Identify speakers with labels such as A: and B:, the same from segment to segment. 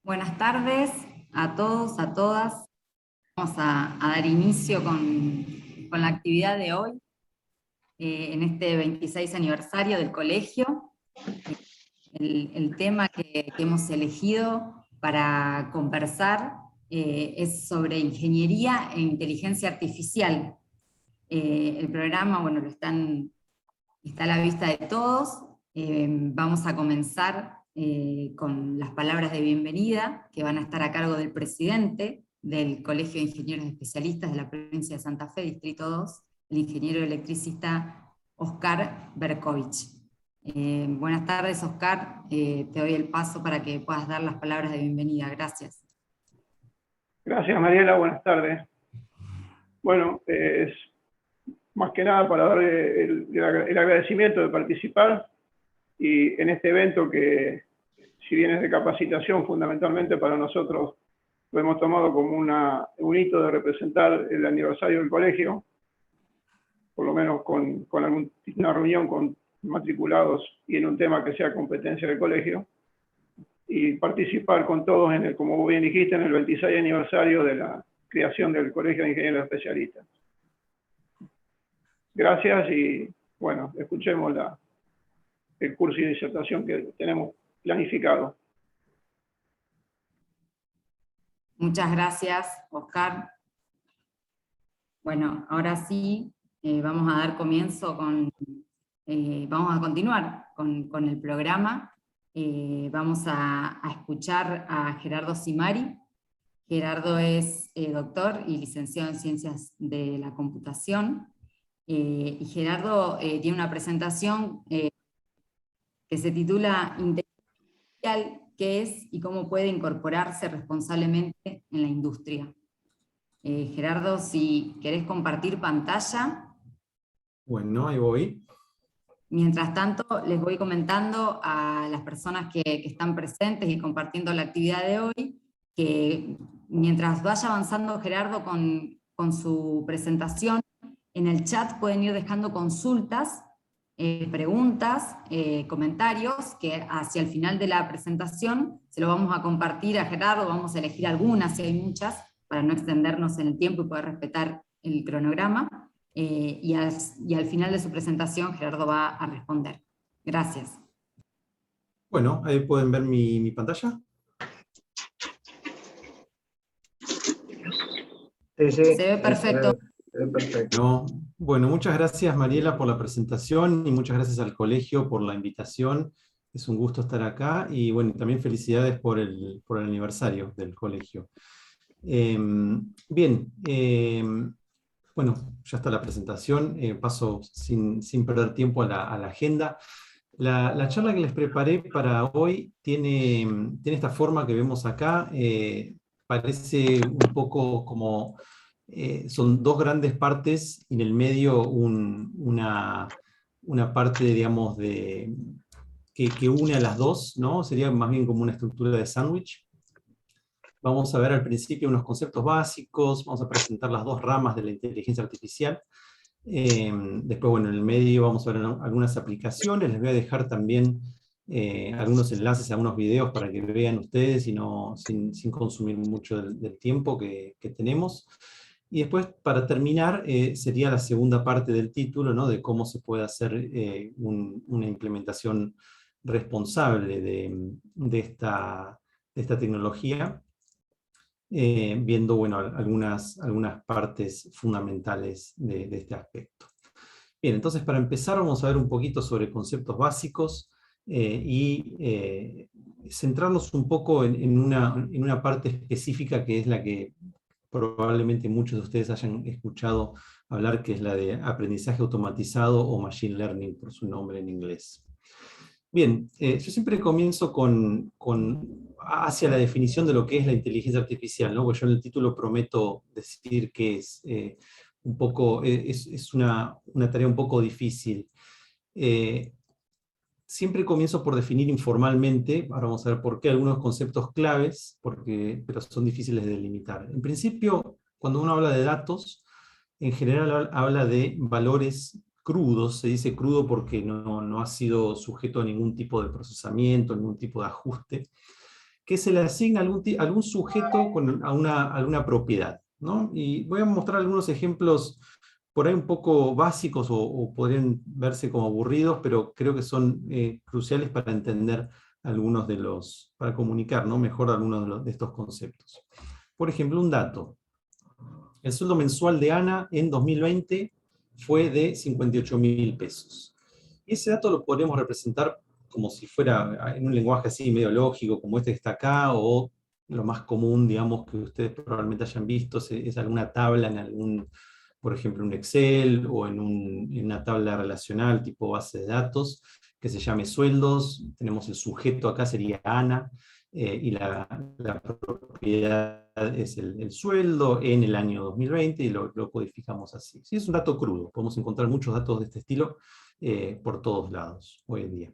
A: Buenas tardes a todos, a todas. Vamos a dar inicio con la actividad de hoy, en este 26 aniversario del colegio. El tema que hemos elegido para conversar es sobre ingeniería e inteligencia artificial. El programa, bueno, está a la vista de todos. Vamos a comenzar con las palabras de bienvenida, que van a estar a cargo del presidente del Colegio de Ingenieros Especialistas de la provincia de Santa Fe, Distrito 2, el ingeniero electricista Oscar Berkovich. Buenas tardes, Oscar. Te doy el paso para que puedas dar las palabras de bienvenida. Gracias.
B: Gracias, Mariela. Buenas tardes. Bueno, es más que nada para dar el agradecimiento de participar y en este evento que, si bien es de capacitación, fundamentalmente para nosotros lo hemos tomado como un hito de representar el aniversario del colegio, por lo menos con una reunión con matriculados y en un tema que sea competencia del colegio, y participar con todos, como bien dijiste, en el 26 aniversario de la creación del Colegio de Ingenieros Especialistas. Gracias y, bueno, escuchemos el curso de disertación que tenemos planificado.
A: Muchas gracias, Oscar. Bueno, ahora sí, vamos a dar comienzo vamos a continuar con el programa. Vamos a escuchar a Gerardo Simari. Gerardo es doctor y licenciado en Ciencias de la Computación. Y Gerardo tiene una presentación que se titula Inteligencia Artificial, ¿qué es y cómo puede incorporarse responsablemente en la industria? Gerardo, si querés compartir pantalla.
C: Bueno, ahí voy.
A: Mientras tanto, les voy comentando a las personas que están presentes y compartiendo la actividad de hoy, que mientras vaya avanzando Gerardo con su presentación, en el chat pueden ir dejando consultas, preguntas, comentarios, que hacia el final de la presentación se lo vamos a compartir a Gerardo, vamos a elegir algunas, si hay muchas, para no extendernos en el tiempo y poder respetar el cronograma. Y al final de su presentación Gerardo va a responder. Gracias.
C: Bueno, ahí pueden ver mi pantalla.
A: Sí. Se ve perfecto.
C: Se ve perfecto. Bueno, muchas gracias Mariela por la presentación y muchas gracias al colegio por la invitación. Es un gusto estar acá y bueno, también felicidades por el aniversario del colegio. Bien, bueno, ya está la presentación, paso sin perder tiempo a la agenda. La charla que les preparé para hoy tiene esta forma que vemos acá. Parece un poco como, son dos grandes partes y en el medio una parte, digamos, que une a las dos, ¿no? Sería más bien como una estructura de sándwich. Vamos a ver al principio unos conceptos básicos, vamos a presentar las dos ramas de la inteligencia artificial. Después, bueno, en el medio vamos a ver algunas aplicaciones, les voy a dejar también algunos enlaces a algunos videos para que vean ustedes y sin consumir mucho del tiempo que tenemos. Y después, para terminar, sería la segunda parte del título, ¿no? De cómo se puede hacer una implementación responsable de esta tecnología. Viendo bueno, algunas partes fundamentales de este aspecto. Bien, entonces para empezar vamos a ver un poquito sobre conceptos básicos y centrarnos un poco en una parte específica que es la que probablemente muchos de ustedes hayan escuchado hablar, que es la de aprendizaje automatizado o machine learning por su nombre en inglés. Bien, yo siempre comienzo hacia la definición de lo que es la inteligencia artificial, ¿no? Porque yo en el título prometo decir que es una tarea un poco difícil. Siempre comienzo por definir informalmente, ahora vamos a ver por qué, algunos conceptos claves, pero son difíciles de delimitar. En principio, cuando uno habla de datos, en general habla de valores crudos. Se dice crudo porque no ha sido sujeto a ningún tipo de procesamiento, ningún tipo de ajuste, que se le asigna algún sujeto a alguna propiedad, ¿no? Y voy a mostrar algunos ejemplos por ahí un poco básicos o podrían verse como aburridos, pero creo que son cruciales para entender algunos para comunicar, ¿no?, mejor algunos de estos conceptos. Por ejemplo, un dato. El sueldo mensual de Ana en 2020 fue de 58.000 pesos. Y ese dato lo podemos representar como si fuera en un lenguaje así medio lógico, como este que está acá, o lo más común, digamos, que ustedes probablemente hayan visto, es alguna tabla por ejemplo, un Excel, o en una tabla relacional tipo base de datos, que se llame sueldos. Tenemos el sujeto acá, sería Ana, y la propiedad es el sueldo en el año 2020, y lo codificamos así. Sí, es un dato crudo, podemos encontrar muchos datos de este estilo por todos lados hoy en día.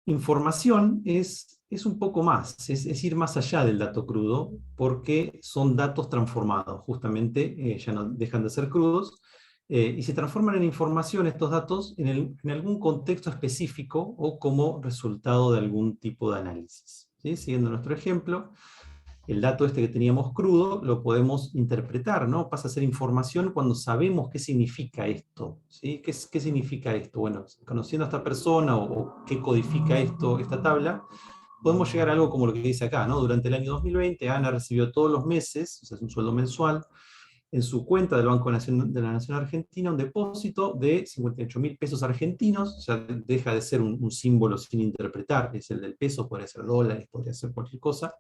C: Información es un poco más, es ir más allá del dato crudo, porque son datos transformados, justamente ya no dejan de ser crudos, y se transforman en información estos datos en algún contexto específico o como resultado de algún tipo de análisis. ¿Sí? Siguiendo nuestro ejemplo, el dato este que teníamos crudo lo podemos interpretar, ¿no? Pasa a ser información cuando sabemos qué significa esto. ¿Sí? ¿Qué significa esto? Bueno, conociendo a esta persona o qué codifica esta tabla, podemos llegar a algo como lo que dice acá, ¿no? Durante el año 2020, Ana recibió todos los meses, o sea, es un sueldo mensual, en su cuenta del Banco de la Nación Argentina, un depósito de 58.000 pesos argentinos. O sea, deja de ser un símbolo sin interpretar, es el del peso, podría ser dólares, podría ser cualquier cosa,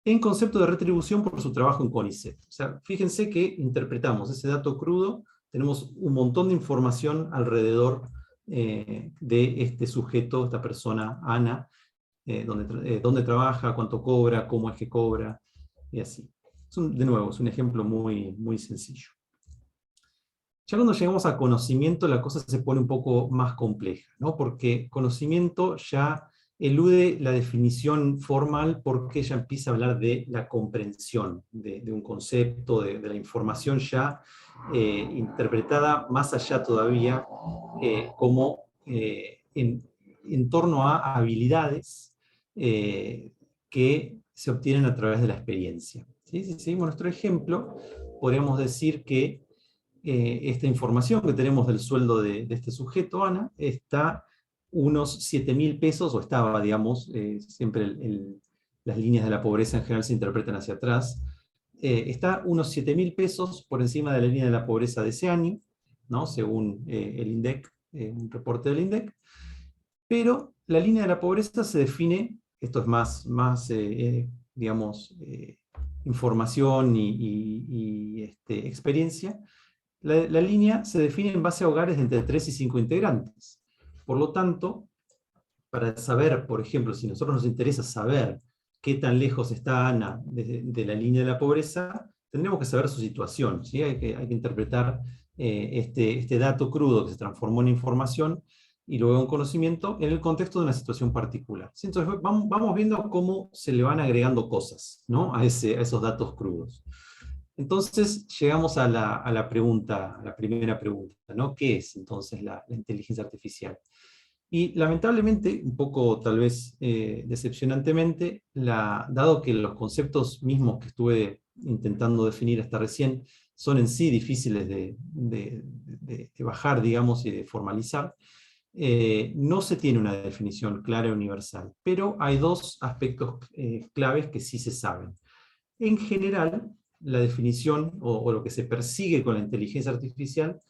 C: en concepto de retribución por su trabajo en CONICET. O sea, fíjense que interpretamos ese dato crudo, tenemos un montón de información alrededor de este sujeto, esta persona, Ana, dónde trabaja, cuánto cobra, cómo es que cobra, y así. De nuevo, es un ejemplo muy, muy sencillo. Ya cuando llegamos a conocimiento, la cosa se pone un poco más compleja, ¿no? Porque conocimiento ya elude la definición formal, porque ya empieza a hablar de la comprensión de un concepto, de la información ya interpretada más allá todavía, como en torno a habilidades que se obtienen a través de la experiencia. ¿Sí? Si seguimos nuestro ejemplo, podríamos decir que esta información que tenemos del sueldo de este sujeto, Ana, está unos 7.000 pesos, o estaba, digamos, siempre las líneas de la pobreza en general se interpretan hacia atrás, está unos 7.000 pesos por encima de la línea de la pobreza de ese año, ¿no? Según el INDEC, un reporte del INDEC, pero la línea de la pobreza se define, esto es más digamos, información y experiencia. La línea se define en base a hogares de entre 3 y 5 integrantes. Por lo tanto, para saber, por ejemplo, si a nosotros nos interesa saber qué tan lejos está Ana de la línea de la pobreza, tendremos que saber su situación, ¿sí? Hay que interpretar este dato crudo que se transformó en información y luego en conocimiento en el contexto de una situación particular. ¿Sí? Entonces vamos viendo cómo se le van agregando cosas, ¿no?, a esos datos crudos. Entonces llegamos a la primera pregunta, ¿no? ¿Qué es entonces la inteligencia artificial? Y lamentablemente, un poco tal vez decepcionantemente, dado que los conceptos mismos que estuve intentando definir hasta recién son en sí difíciles de bajar, digamos, y de formalizar, no se tiene una definición clara y universal, pero hay dos aspectos claves que sí se saben. En general, la definición o lo que se persigue con la inteligencia artificial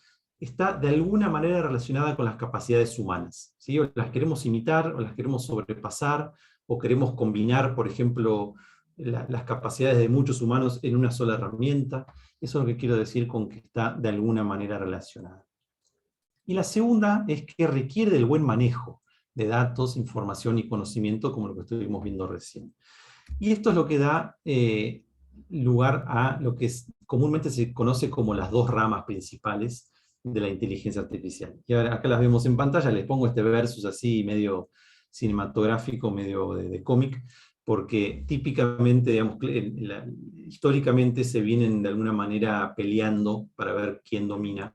C: está de alguna manera relacionada con las capacidades humanas, ¿sí? O las queremos imitar, o las queremos sobrepasar, o queremos combinar, por ejemplo, las capacidades de muchos humanos en una sola herramienta. Eso es lo que quiero decir con que está de alguna manera relacionada. Y la segunda es que requiere del buen manejo de datos, información y conocimiento, como lo que estuvimos viendo recién. Y esto es lo que da lugar a lo que comúnmente se conoce como las dos ramas principales de la inteligencia artificial. Y ahora acá las vemos en pantalla, les pongo este versus así medio cinematográfico, medio de cómic, porque típicamente, digamos, históricamente se vienen de alguna manera peleando para ver quién domina,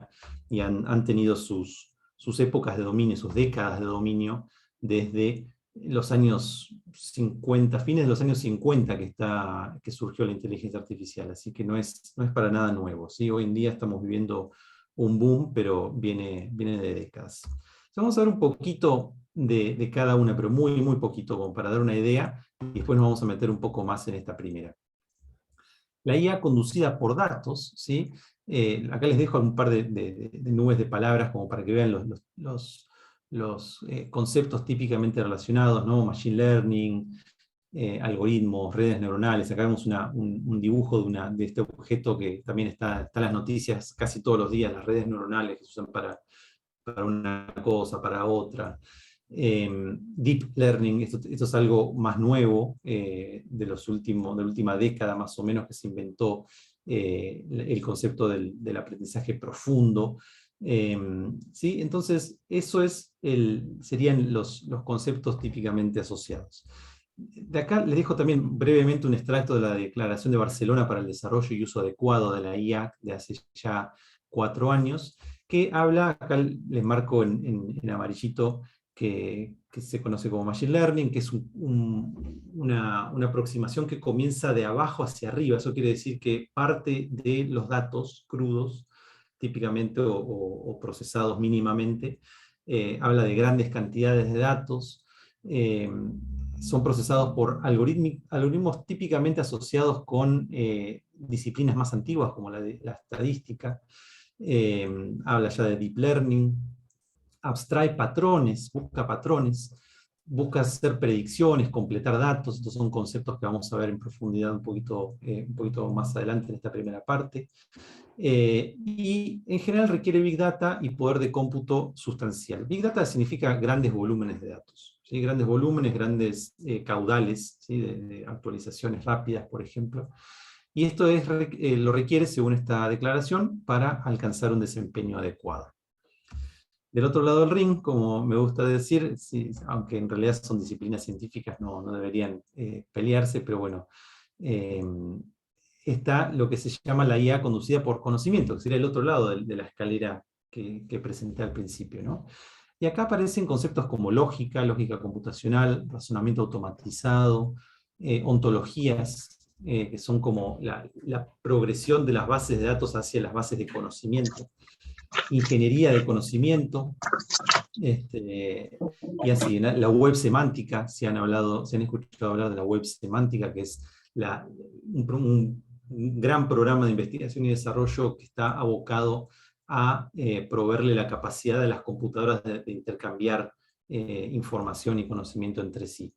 C: y han tenido sus épocas de dominio, sus décadas de dominio, desde los años 50, fines de los años 50 que surgió la inteligencia artificial, así que no es para nada nuevo, ¿sí? Hoy en día estamos viviendo un boom, pero viene de décadas. Vamos a ver un poquito de cada una, pero muy, muy poquito, como para dar una idea, y después nos vamos a meter un poco más en esta primera. La IA conducida por datos, ¿sí? Acá les dejo un par de nubes de palabras como para que vean los conceptos típicamente relacionados, ¿no? Machine learning, algoritmos, redes neuronales. Acá vemos un dibujo de este objeto que también está en las noticias casi todos los días, las redes neuronales que se usan para una cosa, para otra. Deep Learning, esto es algo más nuevo, de la última década más o menos, que se inventó el concepto del aprendizaje profundo. ¿Sí? Entonces, eso serían los conceptos típicamente asociados. De acá les dejo también brevemente un extracto de la Declaración de Barcelona para el Desarrollo y Uso Adecuado de la IA de hace ya 4 años, que habla, acá les marco en amarillito, que se conoce como Machine Learning, que es una aproximación que comienza de abajo hacia arriba. Eso quiere decir que parte de los datos crudos, típicamente, o procesados mínimamente, habla de grandes cantidades de datos, son procesados por algoritmos típicamente asociados con disciplinas más antiguas, como la estadística. Habla ya de Deep Learning, abstrae patrones, busca hacer predicciones, completar datos. Estos son conceptos que vamos a ver en profundidad un poquito más adelante en esta primera parte. Y en general requiere Big Data y poder de cómputo sustancial. Big Data significa grandes volúmenes de datos, ¿sí? Grandes volúmenes, grandes caudales, ¿sí? de actualizaciones rápidas, por ejemplo. Y esto lo requiere, según esta declaración, para alcanzar un desempeño adecuado. Del otro lado del ring, como me gusta decir, sí, aunque en realidad son disciplinas científicas, no deberían pelearse, pero bueno, está lo que se llama la IA conducida por conocimiento, que sería el otro lado de la escalera que presenté al principio, ¿no? Y acá aparecen conceptos como lógica computacional, razonamiento automatizado, ontologías, que son como la progresión de las bases de datos hacia las bases de conocimiento, ingeniería de conocimiento, y así, la web semántica, si han escuchado hablar de la web semántica, que es un gran programa de investigación y desarrollo que está abocado a proveerle la capacidad de las computadoras de intercambiar información y conocimiento entre sí.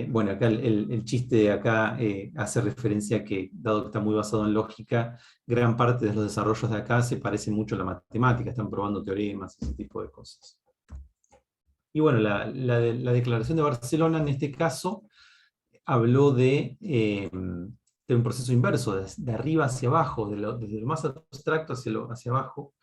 C: Bueno, acá el chiste de acá hace referencia a que, dado que está muy basado en lógica, gran parte de los desarrollos de acá se parecen mucho a la matemática, están probando teoremas, ese tipo de cosas. Y bueno, la Declaración de Barcelona, en este caso, habló de un proceso inverso, de arriba hacia abajo, desde lo más abstracto hacia abajo,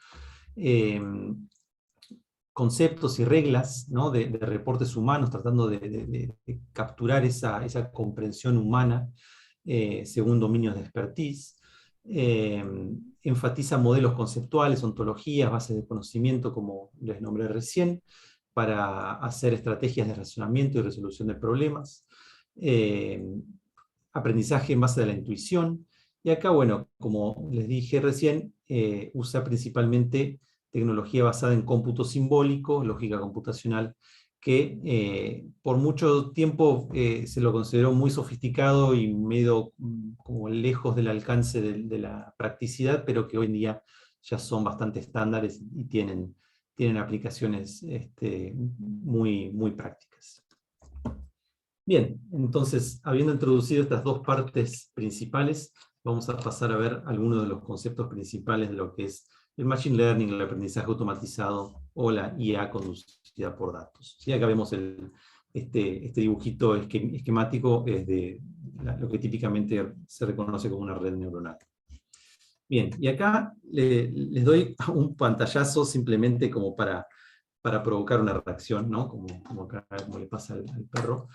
C: conceptos y reglas, ¿no? de reportes humanos, tratando de capturar esa comprensión humana según dominios de expertise. Enfatiza modelos conceptuales, ontologías, bases de conocimiento, como les nombré recién, para hacer estrategias de razonamiento y resolución de problemas. Aprendizaje en base de la intuición. Y acá, bueno, como les dije recién, usa principalmente tecnología basada en cómputo simbólico, lógica computacional, que por mucho tiempo se lo consideró muy sofisticado y medio como lejos del alcance de la practicidad, pero que hoy en día ya son bastante estándares y tienen aplicaciones muy, muy prácticas. Bien, entonces, habiendo introducido estas dos partes principales, vamos a pasar a ver algunos de los conceptos principales de lo que es el Machine Learning, el aprendizaje automatizado o la IA conducida por datos. ¿Sí? Acá vemos este dibujito esquemático es de lo que típicamente se reconoce como una red neuronal. Bien, y acá les doy un pantallazo simplemente como para provocar una reacción, ¿no? como le pasa al perro,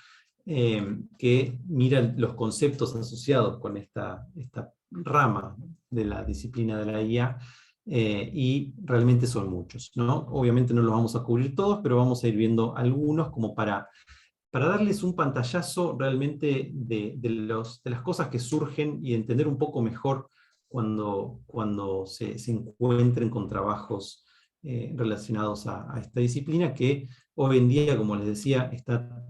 C: que mira los conceptos asociados con esta rama de la disciplina de la IA, y realmente son muchos, ¿no? Obviamente no los vamos a cubrir todos, pero vamos a ir viendo algunos como para darles un pantallazo realmente de las cosas que surgen y entender un poco mejor cuando se encuentren con trabajos relacionados a esta disciplina, que hoy en día, como les decía, está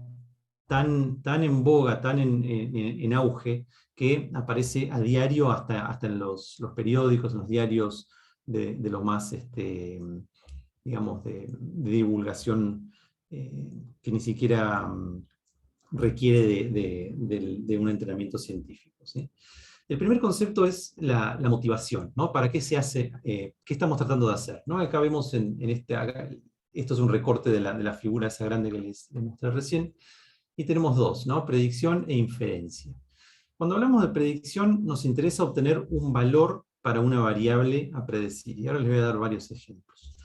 C: tan en boga, tan en auge, que aparece a diario hasta en los periódicos, en los diarios de los más, digamos, de divulgación, que ni siquiera requiere de un entrenamiento científico, ¿sí? El primer concepto es la motivación, ¿no? ¿Para qué se hace? ¿Qué estamos tratando de hacer? ¿No? Acá vemos esto es un recorte de la figura esa grande que les mostré recién, y tenemos dos, ¿no? Predicción e inferencia. Cuando hablamos de predicción, nos interesa obtener un valor para una variable a predecir, y ahora les voy a dar varios ejemplos.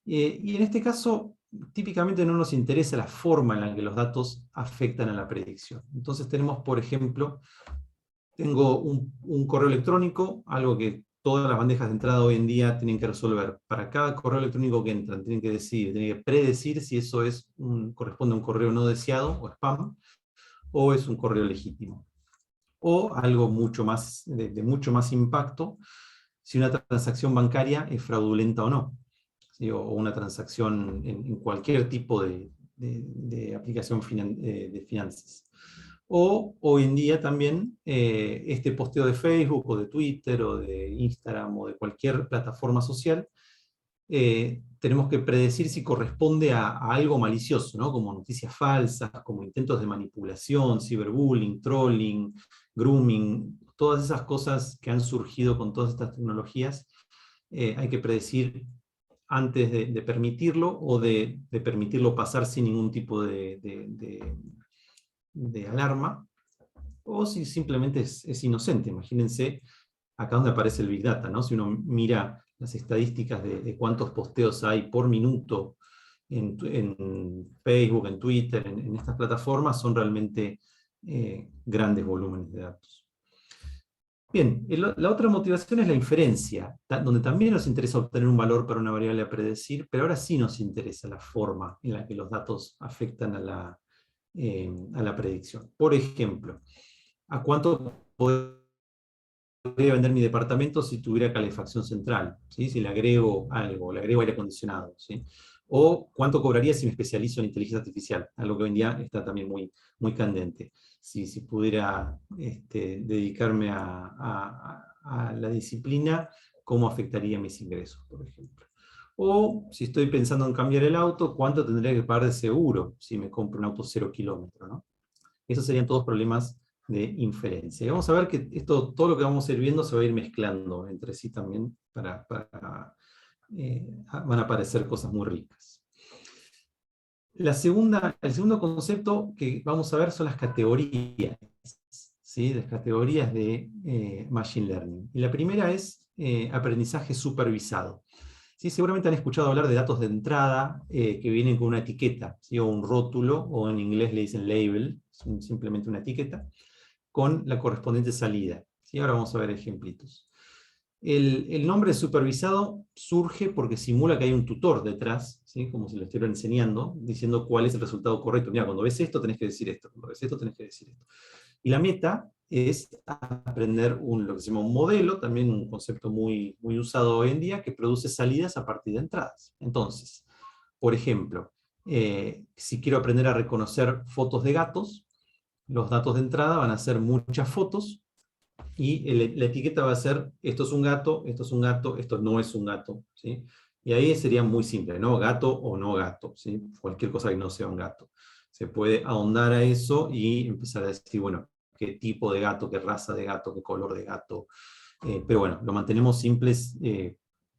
C: Y en este caso, típicamente no nos interesa la forma en la que los datos afectan a la predicción. Entonces tenemos, por ejemplo, tengo un correo electrónico, algo que todas las bandejas de entrada hoy en día tienen que resolver. Para cada correo electrónico que entran, tienen que predecir si eso corresponde a un correo no deseado, o spam, o es un correo legítimo. O algo mucho más, de mucho más impacto, si una transacción bancaria es fraudulenta o no. ¿Sí? O una transacción en cualquier tipo de aplicación de finanzas. O hoy en día también este posteo de Facebook o de Twitter o de Instagram o de cualquier plataforma social, tenemos que predecir si corresponde a algo malicioso, ¿no? Como noticias falsas, como intentos de manipulación, ciberbullying, trolling, grooming, todas esas cosas que han surgido con todas estas tecnologías, hay que predecir antes de permitirlo o de permitirlo pasar sin ningún tipo de alarma, o si simplemente es inocente. Imagínense acá donde aparece el Big Data, ¿no? Si uno mira las estadísticas de cuántos posteos hay por minuto en Facebook, en Twitter, en estas plataformas, son realmente grandes volúmenes de datos. Bien, la otra motivación es la inferencia, donde también nos interesa obtener un valor para una variable a predecir, pero ahora sí nos interesa la forma en la que los datos afectan a la predicción. Por ejemplo, ¿a cuánto podría vender mi departamento si tuviera calefacción central? ¿Sí? Si le agrego algo, le agrego aire acondicionado, ¿sí? O cuánto cobraría si me especializo en inteligencia artificial, algo que hoy en día está también muy candente. Si pudiera dedicarme a la disciplina, ¿cómo afectaría mis ingresos, por ejemplo? O si estoy pensando en cambiar el auto, ¿cuánto tendría que pagar de seguro si me compro un auto 0 kilómetros, ¿no? Esos serían todos problemas de inferencia. Y vamos a ver que todo lo que vamos a ir viendo se va a ir mezclando entre sí también, van a aparecer cosas muy ricas. El segundo concepto que vamos a ver son las categorías, ¿sí? Las categorías de Machine Learning. Y la primera es aprendizaje supervisado. ¿Sí? Seguramente han escuchado hablar de datos de entrada que vienen con una etiqueta, ¿sí? O un rótulo, o en inglés le dicen label, simplemente una etiqueta, con la correspondiente salida. ¿Sí? Ahora vamos a ver ejemplitos. El nombre supervisado surge porque simula que hay un tutor detrás, ¿sí? Como si lo estuviera enseñando, diciendo cuál es el resultado correcto. Mira, cuando ves esto tenés que decir esto, cuando ves esto tenés que decir esto. Y la meta es aprender lo que se llama un modelo, también un concepto muy usado hoy en día, que produce salidas a partir de entradas. Entonces, por ejemplo, si quiero aprender a reconocer fotos de gatos, los datos de entrada van a ser muchas fotos, y la etiqueta va a ser, esto es un gato, esto es un gato, esto no es un gato, ¿sí? Y ahí sería muy simple, ¿no? Gato o no gato, ¿sí? Cualquier cosa que no sea un gato. Se puede ahondar a eso y empezar a decir, bueno, qué tipo de gato, qué raza de gato, qué color de gato. Pero bueno, lo mantenemos simples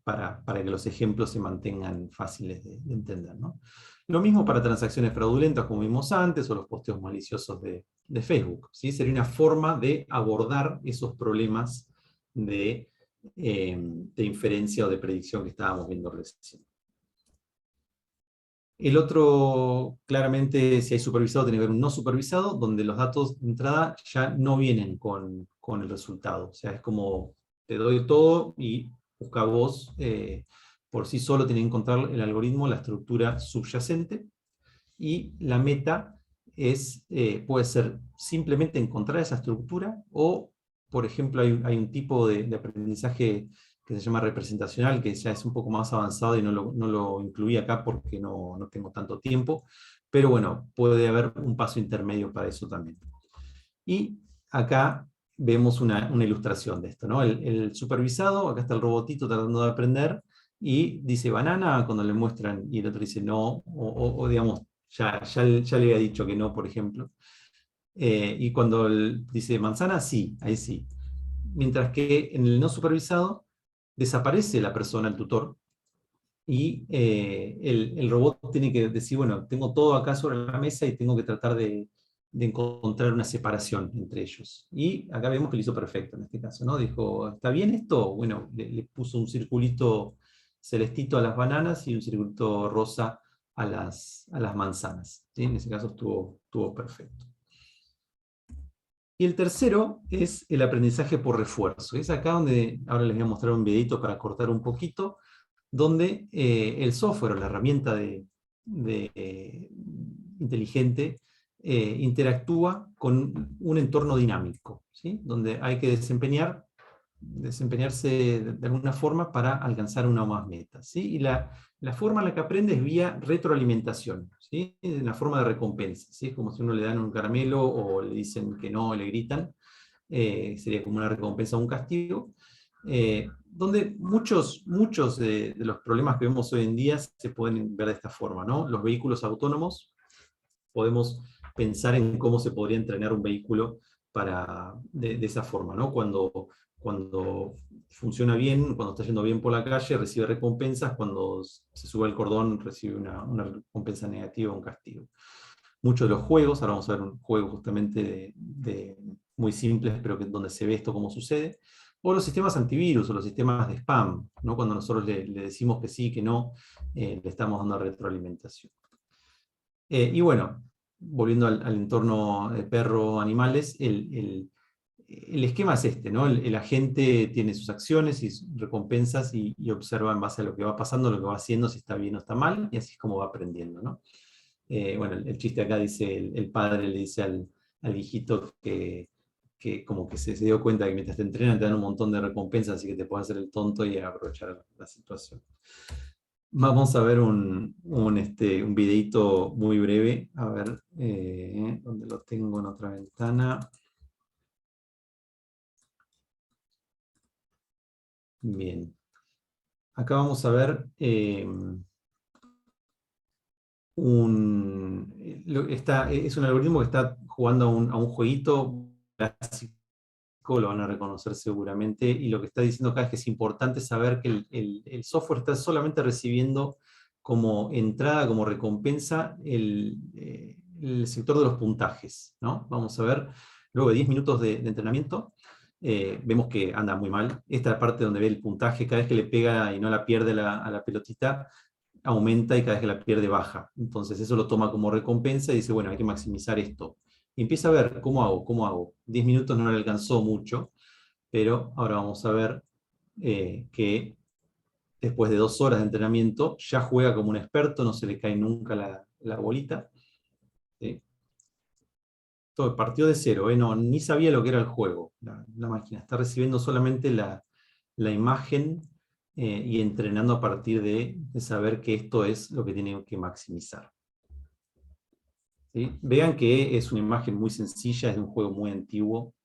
C: para que los ejemplos se mantengan fáciles de entender, ¿no? Lo mismo para transacciones fraudulentas, como vimos antes, o los posteos maliciosos de Facebook, ¿sí? Sería una forma de abordar esos problemas de inferencia o de predicción que estábamos viendo recién. El otro, claramente, si hay supervisado, tiene que haber un no supervisado, donde los datos de entrada ya no vienen con el resultado. O sea, es como te doy todo y busca vos, por sí solo tiene que encontrar el algoritmo, la estructura subyacente, y la meta puede ser simplemente encontrar esa estructura, o, por ejemplo, hay un tipo de aprendizaje que se llama representacional, que ya es un poco más avanzado y no lo incluí acá porque no tengo tanto tiempo, pero bueno, puede haber un paso intermedio para eso también. Y acá vemos una ilustración de esto, ¿no? El supervisado, acá está el robotito tratando de aprender, y dice banana cuando le muestran, y el otro dice no, o digamos, ya le había dicho que no, por ejemplo. Y cuando dice manzana, sí, ahí sí. Mientras que en el no supervisado desaparece la persona, el tutor, y el robot tiene que decir, bueno, tengo todo acá sobre la mesa y tengo que tratar de encontrar una separación entre ellos. Y acá vemos que lo hizo perfecto en este caso, ¿no? Dijo, ¿está bien esto? Bueno, le puso un circulito celestito a las bananas y un circulito rosa a las manzanas, ¿sí? En ese caso estuvo perfecto. Y el tercero es el aprendizaje por refuerzo. Es acá donde ahora les voy a mostrar un videito para cortar un poquito, donde el software o la herramienta inteligente interactúa con un entorno dinámico, ¿sí? Donde hay que desempeñarse de alguna forma para alcanzar una o más metas, ¿sí? Y la forma en la que aprende es vía retroalimentación, ¿sí? En la forma de recompensa, ¿sí? Es como si uno le dan un caramelo o le dicen que no, o le gritan, sería como una recompensa o un castigo, donde muchos de los problemas que vemos hoy en día se pueden ver de esta forma, ¿no? Los vehículos autónomos, podemos pensar en cómo se podría entrenar un vehículo de esa forma, ¿no? Cuando funciona bien, cuando está yendo bien por la calle, recibe recompensas, cuando se sube el cordón recibe una recompensa negativa, un castigo. Muchos de los juegos, ahora vamos a ver un juego justamente muy simples, pero donde se ve esto cómo sucede, o los sistemas antivirus, o los sistemas de spam, ¿no? Cuando nosotros le decimos que sí, que no, le estamos dando retroalimentación. Y bueno, volviendo al entorno de perro-animales, el esquema es este, ¿no? El agente tiene sus acciones y sus recompensas y observa en base a lo que va pasando, lo que va haciendo, si está bien o está mal, y así es como va aprendiendo, ¿no? Bueno, el chiste acá dice, el padre le dice al hijito que como que se dio cuenta que mientras te entrenan te dan un montón de recompensas, así que te puedes hacer el tonto y aprovechar la situación. Vamos a ver un videito muy breve, a ver, ¿dónde lo tengo en otra ventana? Bien. Acá vamos a ver es un algoritmo que está jugando a un jueguito clásico, lo van a reconocer seguramente, y lo que está diciendo acá es que es importante saber que el software está solamente recibiendo como entrada, como recompensa, el sector de los puntajes, ¿no? Vamos a ver, luego de 10 minutos de entrenamiento, vemos que anda muy mal. Esta es la parte donde ve el puntaje, cada vez que le pega y no la pierde a la pelotita, aumenta, y cada vez que la pierde baja. Entonces eso lo toma como recompensa y dice, bueno, hay que maximizar esto. Y empieza a ver, ¿cómo hago? 10 minutos no le alcanzó mucho, pero ahora vamos a ver que después de 2 horas de entrenamiento ya juega como un experto, no se le cae nunca la bolita. ¿Sí? Todo partió de cero, no, ni sabía lo que era el juego, la máquina. Está recibiendo solamente la imagen y entrenando a partir de saber que esto es lo que tiene que maximizar. ¿Sí? Vean que es una imagen muy sencilla, es de un juego muy antiguo.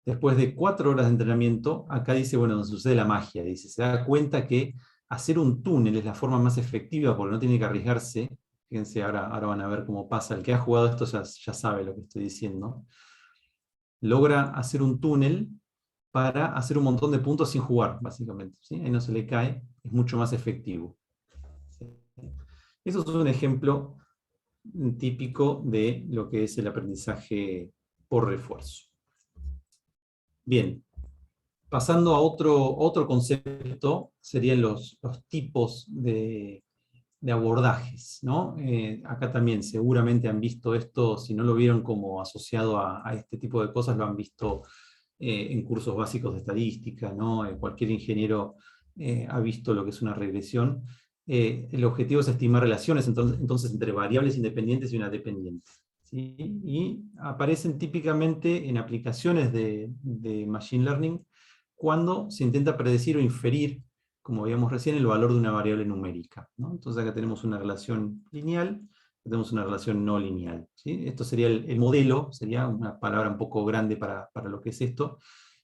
C: Después de 4 horas de entrenamiento, acá dice, bueno, donde sucede la magia, dice, se da cuenta que hacer un túnel es la forma más efectiva porque no tiene que arriesgarse. Fíjense, ahora van a ver cómo pasa. El que ha jugado esto ya sabe lo que estoy diciendo. Logra hacer un túnel para hacer un montón de puntos sin jugar, básicamente. ¿Sí? Ahí no se le cae, es mucho más efectivo. ¿Sí? Eso es un ejemplo típico de lo que es el aprendizaje por refuerzo. Bien, pasando a otro concepto, serían los tipos de abordajes, ¿no? Acá también seguramente han visto esto, si no lo vieron como asociado a este tipo de cosas, lo han visto en cursos básicos de estadística, ¿no? Cualquier ingeniero ha visto lo que es una regresión. El objetivo es estimar relaciones entonces entre variables independientes y una dependiente, ¿sí? Y aparecen típicamente en aplicaciones de Machine Learning cuando se intenta predecir o inferir, como veíamos recién, el valor de una variable numérica, ¿no? Entonces acá tenemos una relación lineal, tenemos una relación no lineal, ¿sí? Esto sería el modelo, sería una palabra un poco grande para lo que es esto,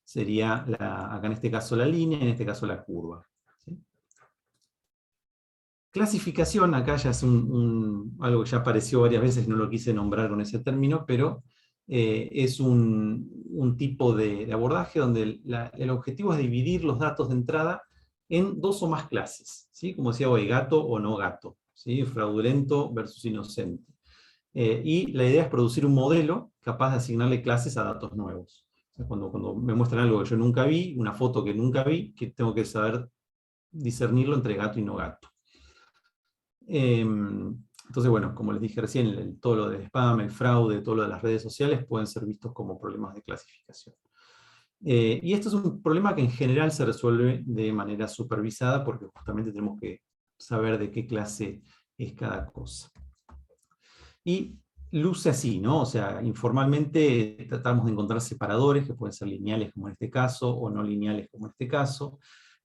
C: sería acá en este caso la línea, en este caso la curva, ¿sí? Clasificación, acá ya es algo que ya apareció varias veces, no lo quise nombrar con ese término, pero es un tipo de abordaje donde el objetivo es dividir los datos de entrada en dos o más clases, ¿sí? Como decía hoy, gato o no gato, ¿sí? Fraudulento versus inocente. Y la idea es producir un modelo capaz de asignarle clases a datos nuevos. O sea, cuando me muestran algo que yo nunca vi, una foto que nunca vi, que tengo que saber discernirlo entre gato y no gato. Entonces, bueno, como les dije recién, todo lo del spam, el fraude, todo lo de las redes sociales pueden ser vistos como problemas de clasificación. Y esto es un problema que en general se resuelve de manera supervisada porque justamente tenemos que saber de qué clase es cada cosa. Y luce así, ¿no? O sea, informalmente tratamos de encontrar separadores que pueden ser lineales como en este caso o no lineales como en este caso.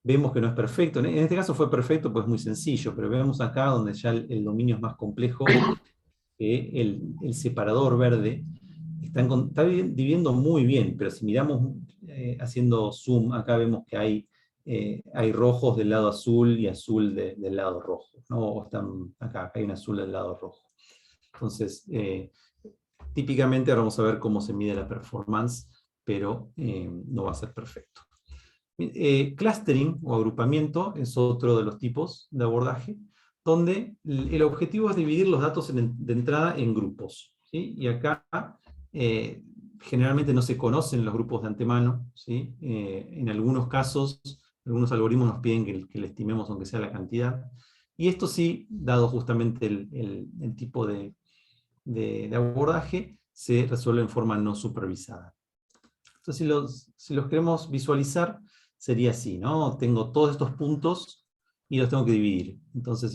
C: Vemos que no es perfecto. En este caso fue perfecto, pues es muy sencillo, pero vemos acá donde ya el dominio es más complejo, que el separador verde está dividiendo muy bien, pero si miramos haciendo zoom, acá vemos que hay rojos del lado azul y azul del lado rojo, ¿no? O están acá hay un azul del lado rojo. Entonces, típicamente ahora vamos a ver cómo se mide la performance, pero no va a ser perfecto. Clustering o agrupamiento es otro de los tipos de abordaje, donde el objetivo es dividir los datos de entrada en grupos, ¿sí? Y acá generalmente no se conocen los grupos de antemano, ¿sí? En algunos casos, algunos algoritmos nos piden que le estimemos aunque sea la cantidad, y esto sí, dado justamente el tipo de abordaje, se resuelve en forma no supervisada. Entonces, si los queremos visualizar, sería así, ¿no? Tengo todos estos puntos y los tengo que dividir. Entonces,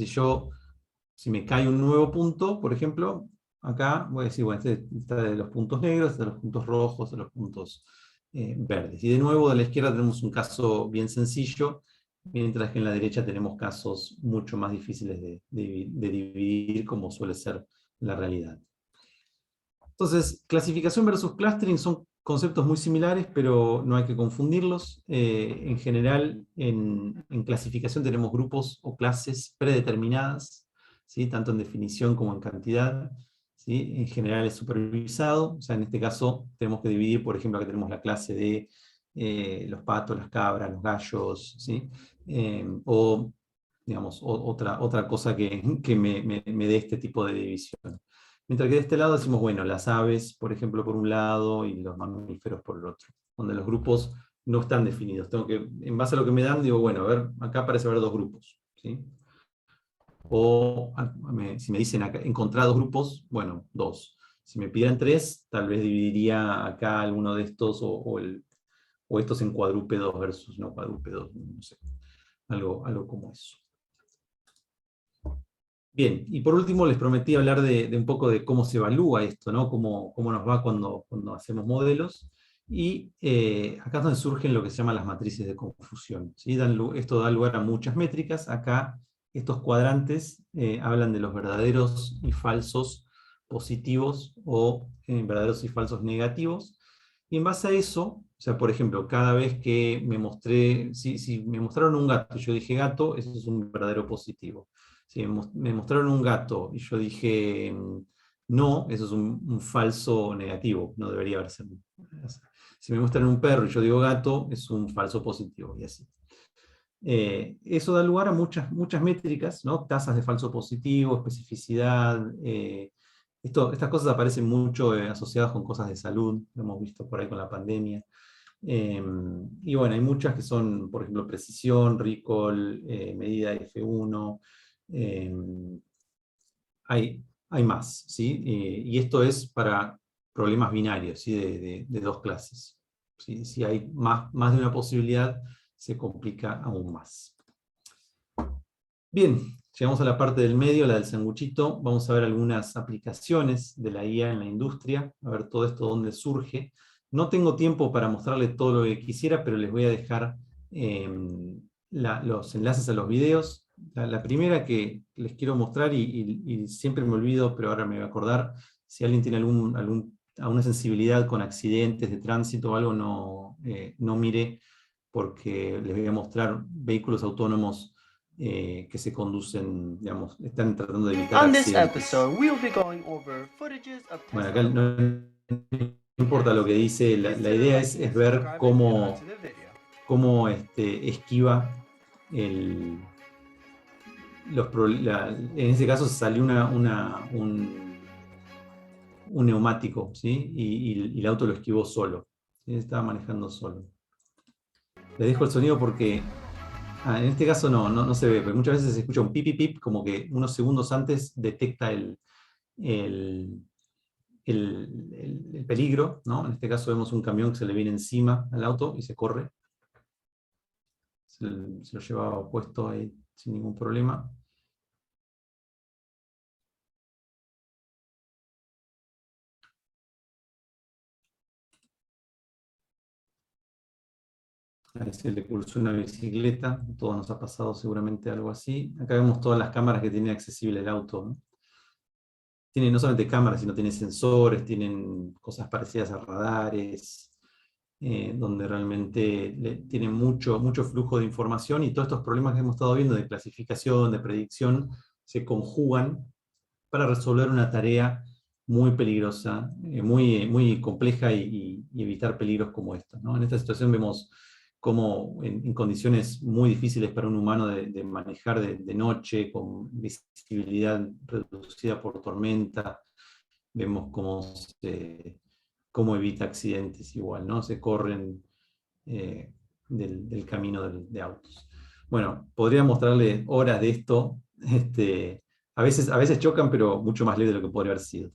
C: si me cae un nuevo punto, por ejemplo, acá voy a decir, bueno, este está de los puntos negros, este de los puntos rojos, de los puntos verdes. Y de nuevo, de la izquierda tenemos un caso bien sencillo, mientras que en la derecha tenemos casos mucho más difíciles de dividir, como suele ser la realidad. Entonces, clasificación versus clustering son conceptos muy similares, pero no hay que confundirlos. En general, en clasificación tenemos grupos o clases predeterminadas, ¿sí? Tanto en definición como en cantidad. ¿Sí? En general es supervisado. O sea, en este caso tenemos que dividir, por ejemplo, acá tenemos la clase de los patos, las cabras, los gallos, ¿sí? O, digamos, otra cosa que me dé este tipo de división. Mientras que de este lado decimos, bueno, las aves, por ejemplo, por un lado, y los mamíferos por el otro, donde los grupos no están definidos. Tengo que, en base a lo que me dan, digo, bueno, a ver, acá parece haber dos grupos, ¿sí? O si me dicen acá, encontrar dos grupos, bueno, dos. Si me pidieran tres, tal vez dividiría acá alguno de estos, o estos en cuadrúpedos versus no cuadrúpedos, no sé, algo como eso. Bien, y por último les prometí hablar de un poco de cómo se evalúa esto, ¿no? Cómo nos va cuando hacemos modelos. Y acá es donde surgen lo que se llaman las matrices de confusión, ¿sí? Esto da lugar a muchas métricas. Acá estos cuadrantes hablan de los verdaderos y falsos positivos o verdaderos y falsos negativos. Y en base a eso, o sea, por ejemplo, cada vez que si me mostraron un gato y yo dije gato, eso es un verdadero positivo. Si me mostraron un gato y yo dije no, eso es un falso negativo, no debería haberse. Si me muestran un perro y yo digo gato, es un falso positivo, y así. Eso da lugar a muchas métricas, ¿no? Tasas de falso positivo, especificidad. Estas cosas aparecen mucho asociadas con cosas de salud, lo hemos visto por ahí con la pandemia. Y bueno, hay muchas que son, por ejemplo, precisión, recall, medida F1. Hay más, ¿sí? Y esto es para problemas binarios, ¿sí? de dos clases. Si hay más de una posibilidad, se complica aún más. Bien, llegamos a la parte del medio, la del sanguchito. Vamos a ver algunas aplicaciones de la IA en la industria, a ver todo esto dónde surge. No tengo tiempo para mostrarles todo lo que quisiera, pero les voy a dejar los enlaces a los videos. La primera que les quiero mostrar, y siempre me olvido, pero ahora me voy a acordar, si alguien tiene alguna sensibilidad con accidentes de tránsito o algo, no mire, porque les voy a mostrar vehículos autónomos que se conducen, digamos, están tratando de evitar accidentes. Bueno, acá no importa lo que dice, la idea es ver cómo esquiva en ese caso salió un neumático, ¿sí? Y el auto lo esquivó solo, ¿sí? Estaba manejando solo. Les dejo el sonido porque en este caso no se ve, pero muchas veces se escucha un pip, pip, pip, como que unos segundos antes detecta el peligro, ¿no? En este caso vemos un camión que se le viene encima al auto y se corre. Se lo llevaba puesto ahí sin ningún problema. Ahí se le pulsó una bicicleta, a todos nos ha pasado seguramente algo así. Acá vemos todas las cámaras que tiene accesible el auto, ¿no? Tiene no solamente cámaras, sino tiene sensores, tienen cosas parecidas a radares, donde realmente tienen mucho flujo de información, y todos estos problemas que hemos estado viendo de clasificación, de predicción, se conjugan para resolver una tarea muy peligrosa, muy compleja, y evitar peligros como estos, ¿no? En esta situación vemos cómo en condiciones muy difíciles para un humano de manejar de noche, con visibilidad reducida por tormenta, vemos cómo evita accidentes igual, ¿no? Se corren del camino de autos. Bueno, podría mostrarle horas de esto. A veces chocan, pero mucho más leve de lo que podría haber sido.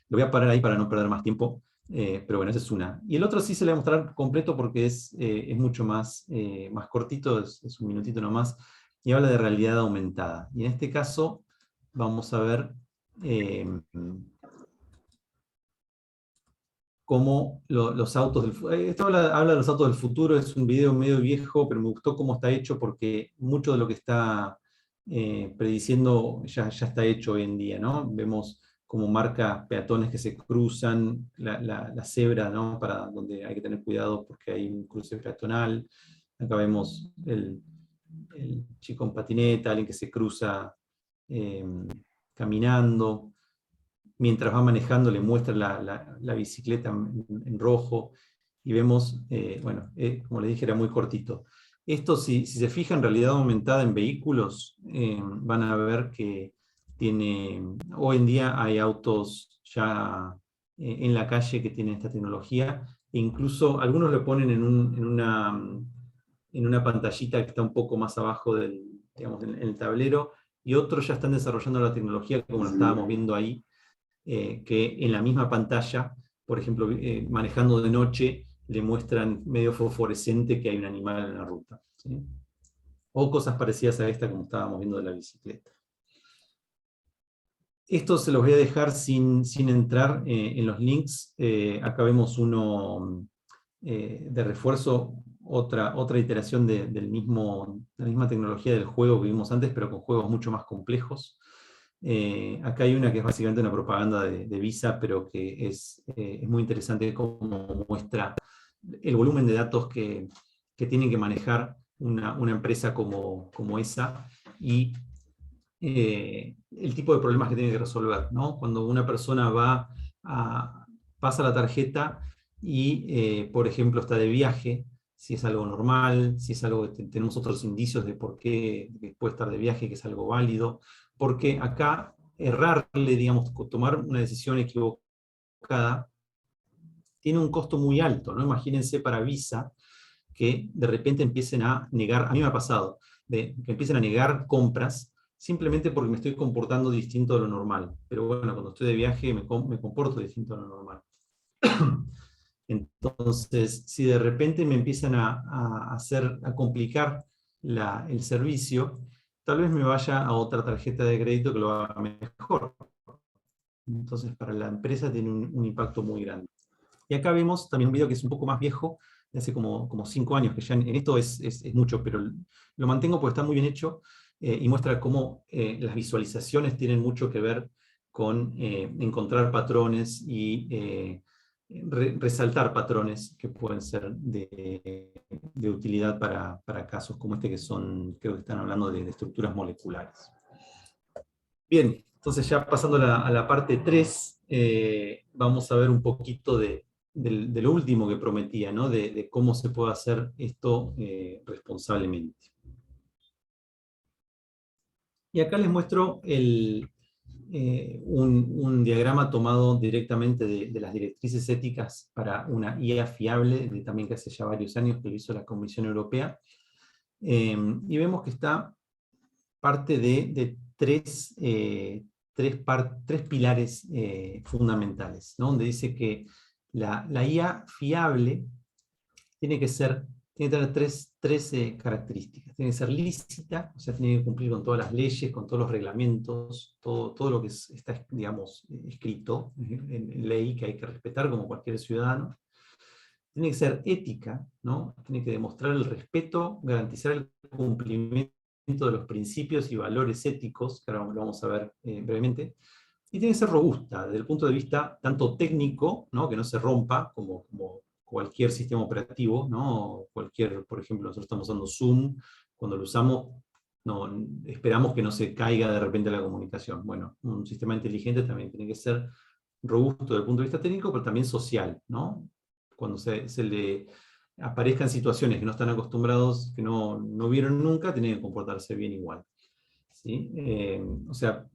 C: Lo voy a parar ahí para no perder más tiempo, pero bueno, esa es una. Y el otro sí se le voy a mostrar completo porque es mucho más cortito, es un minutito nomás, y habla de realidad aumentada. Y en este caso vamos a ver cómo los autos del futuro. Esto habla de los autos del futuro, es un video medio viejo, pero me gustó cómo está hecho, porque mucho de lo que está prediciendo ya está hecho hoy en día, ¿no? Vemos cómo marca peatones que se cruzan, la cebra, ¿no? Para donde hay que tener cuidado porque hay un cruce peatonal. Acá vemos el chico en patineta, alguien que se cruza caminando. Mientras va manejando le muestra la bicicleta en rojo, y vemos, bueno, como les dije, era muy cortito. Esto, si se fija en realidad aumentada en vehículos, van a ver que hoy en día hay autos ya en la calle que tienen esta tecnología, e incluso algunos lo ponen en una pantallita que está un poco más abajo digamos, en el tablero, y otros ya están desarrollando la tecnología, como lo estábamos viendo ahí, que en la misma pantalla, por ejemplo, manejando de noche, le muestran medio fosforescente que hay un animal en la ruta, ¿sí? O cosas parecidas a esta, como estábamos viendo de la bicicleta. Esto se los voy a dejar sin entrar en los links. Acá vemos uno de refuerzo, otra iteración de la misma tecnología del juego que vimos antes, pero con juegos mucho más complejos. Acá hay una que es básicamente una propaganda de Visa, pero que es muy interesante cómo muestra el volumen de datos que tienen que manejar una empresa como esa, y el tipo de problemas que tiene que resolver, ¿no? Cuando una persona pasa la tarjeta y, por ejemplo, está de viaje, si es algo normal, si es algo que tenemos otros indicios de por qué puede estar de viaje, que es algo válido, porque acá errarle, digamos, tomar una decisión equivocada, tiene un costo muy alto, ¿no? Imagínense para Visa que de repente empiecen a negar, a mí me ha pasado, que empiecen a negar compras simplemente porque me estoy comportando distinto de lo normal. Pero bueno, cuando estoy de viaje me comporto distinto de lo normal. Entonces, si de repente me empiezan a complicar el servicio, tal vez me vaya a otra tarjeta de crédito que lo haga mejor. Entonces, para la empresa tiene un impacto muy grande. Y acá vemos también un video que es un poco más viejo, de hace como 5 años, que ya en esto es mucho, pero lo mantengo porque está muy bien hecho, y muestra cómo las visualizaciones tienen mucho que ver con encontrar patrones y resaltar patrones que pueden ser de utilidad para casos como este, que son, creo que están hablando de estructuras moleculares. Bien, entonces ya pasando a la parte 3, vamos a ver un poquito de lo último que prometía, ¿no? De cómo se puede hacer esto responsablemente. Y acá les muestro un diagrama tomado directamente de las directrices éticas para una IA fiable, también que hace ya varios años que lo hizo la Comisión Europea. Y vemos que está parte de tres pilares fundamentales, ¿no? Donde dice que la IA fiable tiene que tener tres características. Tiene que ser lícita, o sea, tiene que cumplir con todas las leyes, con todos los reglamentos, todo lo que está, digamos, escrito en ley, que hay que respetar como cualquier ciudadano. Tiene que ser ética, ¿no? Tiene que demostrar el respeto, garantizar el cumplimiento de los principios y valores éticos, que ahora lo vamos a ver brevemente, y tiene que ser robusta, desde el punto de vista tanto técnico, ¿no? Que no se rompa, como cualquier sistema operativo, ¿no? Por ejemplo, nosotros estamos usando Zoom, cuando lo usamos, no, esperamos que no se caiga de repente la comunicación. Bueno, un sistema inteligente también tiene que ser robusto desde el punto de vista técnico, pero también social, ¿no? Cuando se le aparezcan situaciones que no están acostumbrados, que no vieron nunca, tienen que comportarse bien igual. ¿Sí? O sea,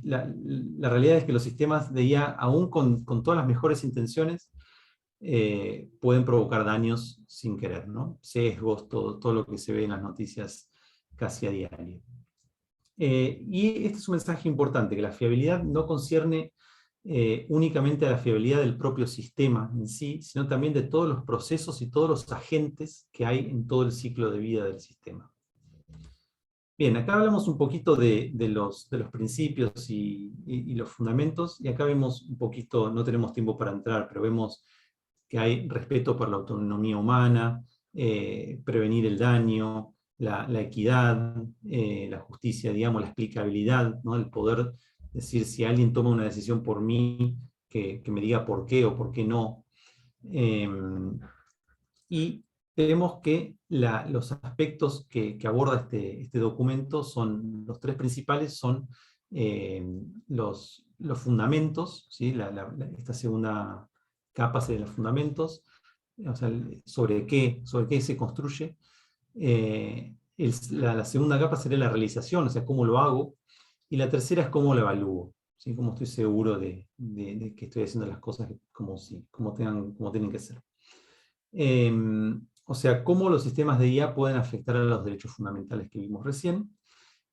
C: la realidad es que los sistemas de IA, aún con todas las mejores intenciones, pueden provocar daños sin querer, ¿no? Sesgos, todo lo que se ve en las noticias casi a diario. Y este es un mensaje importante, que la fiabilidad no concierne únicamente a la fiabilidad del propio sistema en sí, sino también de todos los procesos y todos los agentes que hay en todo el ciclo de vida del sistema. Bien, acá hablamos un poquito de los principios y los fundamentos, y acá vemos un poquito, no tenemos tiempo para entrar, pero vemos que hay respeto por la autonomía humana, prevenir el daño, la equidad, la justicia, digamos, la explicabilidad, ¿no? El poder decir, si alguien toma una decisión por mí, que me diga por qué o por qué no. Y vemos que los aspectos que aborda este documento son, los tres principales son los fundamentos, ¿sí? Esta segunda capa sería los fundamentos, o sea, sobre qué se construye. La segunda capa sería la realización, o sea, cómo lo hago. Y la tercera es cómo lo evalúo, ¿sí? Cómo estoy seguro de que estoy haciendo las cosas como tienen que ser. O sea, cómo los sistemas de IA pueden afectar a los derechos fundamentales que vimos recién.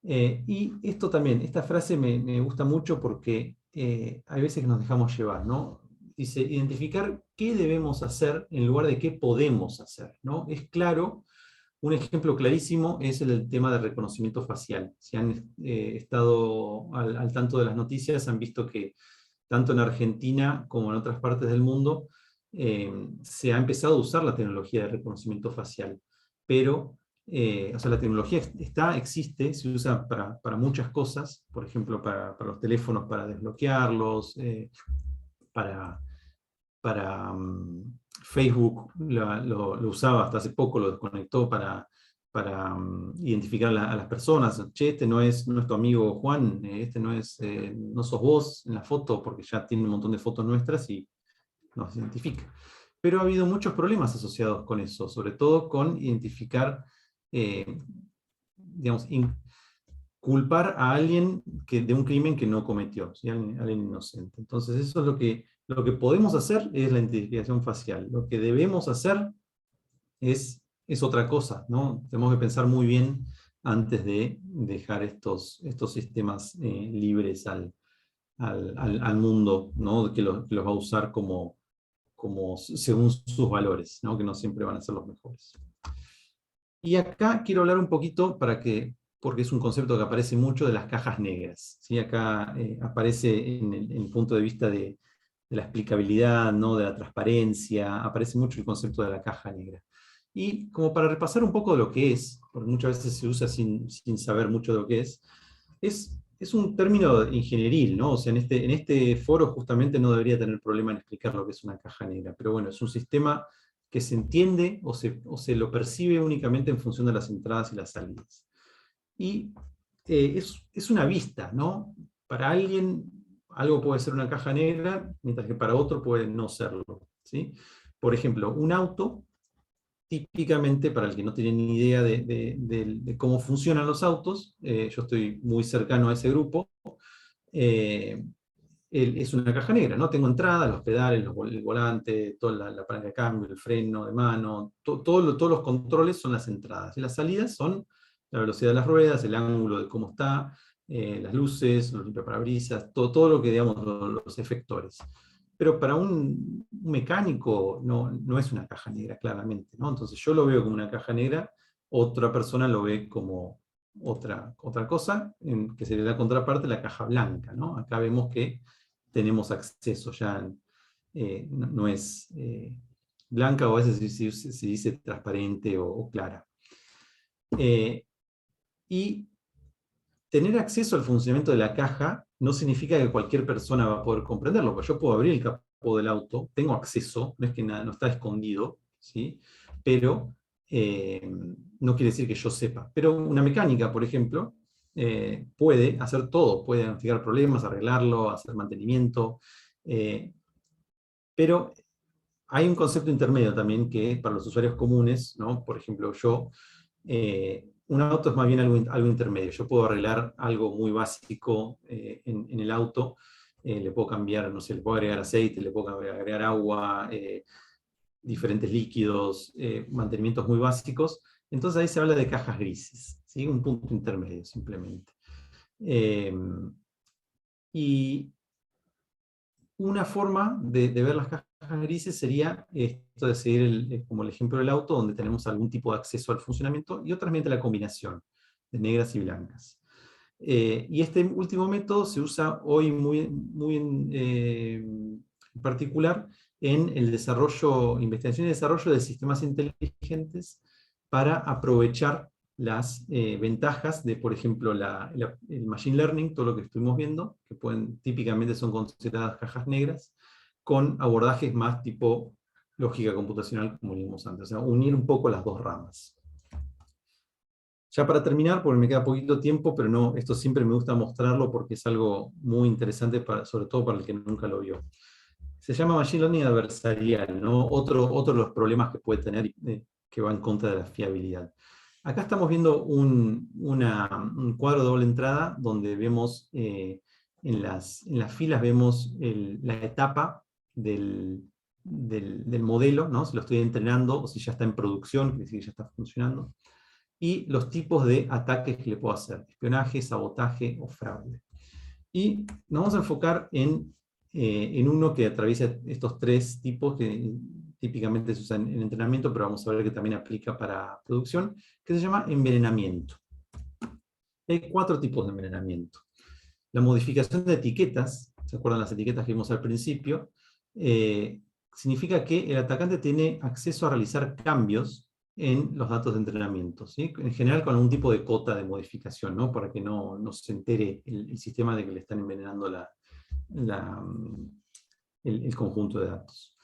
C: Y esto también, esta frase me gusta mucho porque hay veces que nos dejamos llevar, ¿no? Dice, identificar qué debemos hacer en lugar de qué podemos hacer, ¿no? Es claro, un ejemplo clarísimo es el del tema de reconocimiento facial. Si han estado al tanto de las noticias, han visto que tanto en Argentina como en otras partes del mundo se ha empezado a usar la tecnología de reconocimiento facial, pero o sea, la tecnología existe, se usa para muchas cosas, por ejemplo, para los teléfonos, para desbloquearlos, para Facebook lo usaba hasta hace poco, lo desconectó para identificar a las personas. Che, este no es tu amigo Juan, este no sos vos en la foto, porque ya tiene un montón de fotos nuestras y nos identifica. Pero ha habido muchos problemas asociados con eso, sobre todo con identificar, digamos, culpar a alguien de un crimen que no cometió, ¿sí? Alguien inocente. Entonces eso es lo que podemos hacer es la identificación facial. Lo que debemos hacer es otra cosa, ¿no? Tenemos que pensar muy bien antes de dejar estos sistemas libres al mundo, ¿no? Que los va a usar como según sus valores, ¿no? Que no siempre van a ser los mejores. Y acá quiero hablar un poquito, porque es un concepto que aparece mucho, de las cajas negras, ¿sí? Acá aparece en el punto de vista de la explicabilidad, ¿no? De la transparencia, aparece mucho el concepto de la caja negra. Y como para repasar un poco de lo que es, porque muchas veces se usa sin saber mucho de lo que es un término ingenieril, ¿no? O sea, en este foro justamente no debería tener problema en explicar lo que es una caja negra, pero bueno, es un sistema que se entiende o se lo percibe únicamente en función de las entradas y las salidas. Y es una vista, ¿no? Para alguien algo puede ser una caja negra, mientras que para otro puede no serlo, ¿sí? Por ejemplo, un auto, típicamente, para el que no tiene ni idea de cómo funcionan los autos, yo estoy muy cercano a ese grupo, es una caja negra, ¿no? Tengo entrada, los pedales, el volante, toda la palanca de cambio, el freno de mano, todos los controles son las entradas. Y las salidas son la velocidad de las ruedas, el ángulo de cómo está, las luces, los limpiaparabrisas, todo lo que, digamos, los efectores. Pero para un mecánico no es una caja negra, claramente, ¿no? Entonces yo lo veo como una caja negra, otra persona lo ve como otra cosa, que sería la contraparte, la caja blanca, ¿no? Acá vemos que tenemos acceso, ya no es blanca, o a veces se dice transparente o clara. Y tener acceso al funcionamiento de la caja no significa que cualquier persona va a poder comprenderlo, porque yo puedo abrir el capó del auto, tengo acceso, no es que no está escondido, ¿sí? Pero no quiere decir que yo sepa. Pero una mecánica, por ejemplo, puede hacer todo, puede identificar problemas, arreglarlo, hacer mantenimiento, pero hay un concepto intermedio también que para los usuarios comunes, ¿no? Por ejemplo, un auto es más bien algo intermedio. Yo puedo arreglar algo muy básico en el auto, le puedo cambiar, no sé, le puedo agregar aceite, le puedo agregar agua, diferentes líquidos, mantenimientos muy básicos. Entonces ahí se habla de cajas grises, ¿sí? Un punto intermedio simplemente. Y una forma de ver las cajas grises sería esto de seguir como el ejemplo del auto, donde tenemos algún tipo de acceso al funcionamiento, y otra mediante la combinación de negras y blancas. Y este último método se usa hoy muy en particular en el investigación y desarrollo de sistemas inteligentes para aprovechar las ventajas de, por ejemplo, el machine learning, todo lo que estuvimos viendo, que típicamente son consideradas cajas negras, con abordajes más tipo lógica computacional, como vimos antes. O sea, unir un poco las dos ramas. Ya para terminar, porque me queda poquito tiempo, pero no, esto siempre me gusta mostrarlo porque es algo muy interesante, sobre todo para el que nunca lo vio. Se llama Machine Learning adversarial, ¿no? Otro de los problemas que puede tener que va en contra de la fiabilidad. Acá estamos viendo un cuadro de doble entrada donde vemos en las filas vemos la etapa del modelo, ¿no? Si lo estoy entrenando o si ya está en producción, quiere decir que ya está funcionando, y los tipos de ataques que le puedo hacer: espionaje, sabotaje o fraude. Y nos vamos a enfocar en uno que atraviesa estos tres tipos que típicamente se usan en entrenamiento, pero vamos a ver que también aplica para producción, que se llama envenenamiento. Hay 4 tipos de envenenamiento. La modificación de etiquetas, ¿se acuerdan las etiquetas que vimos al principio? Significa que el atacante tiene acceso a realizar cambios en los datos de entrenamiento, ¿sí? En general con algún tipo de cota de modificación, ¿no? Para que no se entere el sistema de que le están envenenando el conjunto de datos.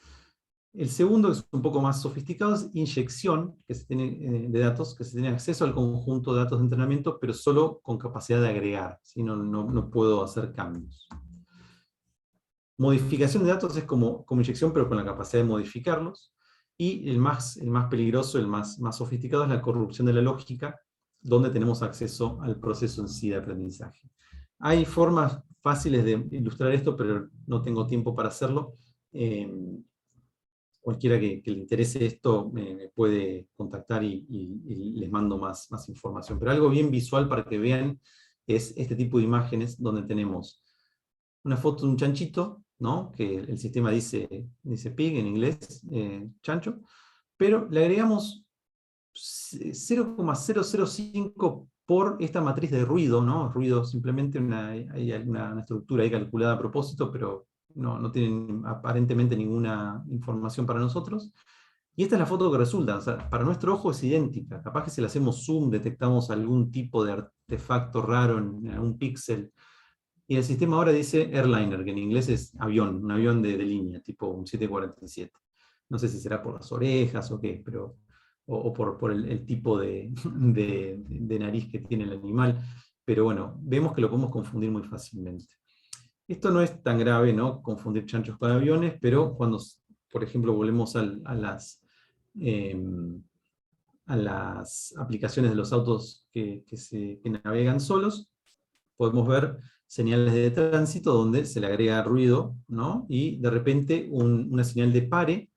C: El segundo, que es un poco más sofisticado, es inyección de datos, que se tiene acceso al conjunto de datos de entrenamiento, pero solo con capacidad de agregar, ¿sí? No puedo hacer cambios. Modificación de datos es como inyección, pero con la capacidad de modificarlos. Y el más peligroso, el más sofisticado, es la corrupción de la lógica, donde tenemos acceso al proceso en sí de aprendizaje. Hay formas fáciles de ilustrar esto, pero no tengo tiempo para hacerlo. Cualquiera que le interese esto me puede contactar y les mando más información. Pero algo bien visual para que vean es este tipo de imágenes donde tenemos una foto de un chanchito ¿no? Que el sistema dice pig en inglés, chancho, pero le agregamos 0,005 por esta matriz de ruido, ¿no? Ruido simplemente hay una estructura ahí calculada a propósito, pero no tienen aparentemente ninguna información para nosotros. Y esta es la foto que resulta, o sea, para nuestro ojo es idéntica. Capaz que si le hacemos zoom detectamos algún tipo de artefacto raro en algún píxel. Y el sistema ahora dice airliner, que en inglés es avión, un avión de línea, tipo un 747. No sé si será por las orejas o qué, pero, o por el tipo de nariz que tiene el animal. Pero bueno, vemos que lo podemos confundir muy fácilmente. Esto no es tan grave, ¿no? Confundir chanchos con aviones, pero cuando, por ejemplo, volvemos a las aplicaciones de los autos que navegan solos, podemos ver señales de tránsito donde se le agrega ruido, ¿no? Y de repente una señal de pare,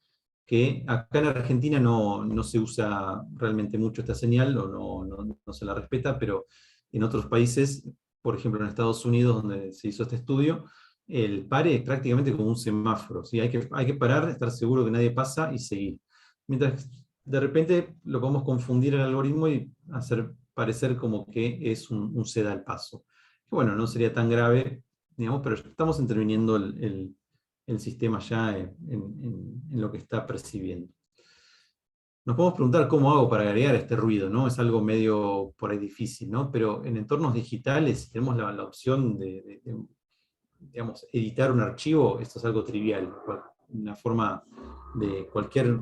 C: que acá en Argentina no se usa realmente mucho esta señal, o no se la respeta, pero en otros países, por ejemplo en Estados Unidos, donde se hizo este estudio, el pare es prácticamente como un semáforo, ¿sí? Hay que parar, estar seguro que nadie pasa y seguir. Mientras de repente lo podemos confundir el algoritmo y hacer parecer como que es un ceda al paso. Que bueno, no sería tan grave, digamos, pero estamos interviniendo el sistema ya en lo que está percibiendo. Nos podemos preguntar cómo hago para agregar este ruido, ¿no? Es algo medio por ahí difícil, ¿no? Pero en entornos digitales tenemos la opción de, digamos, editar un archivo. Esto es algo trivial, una forma de cualquier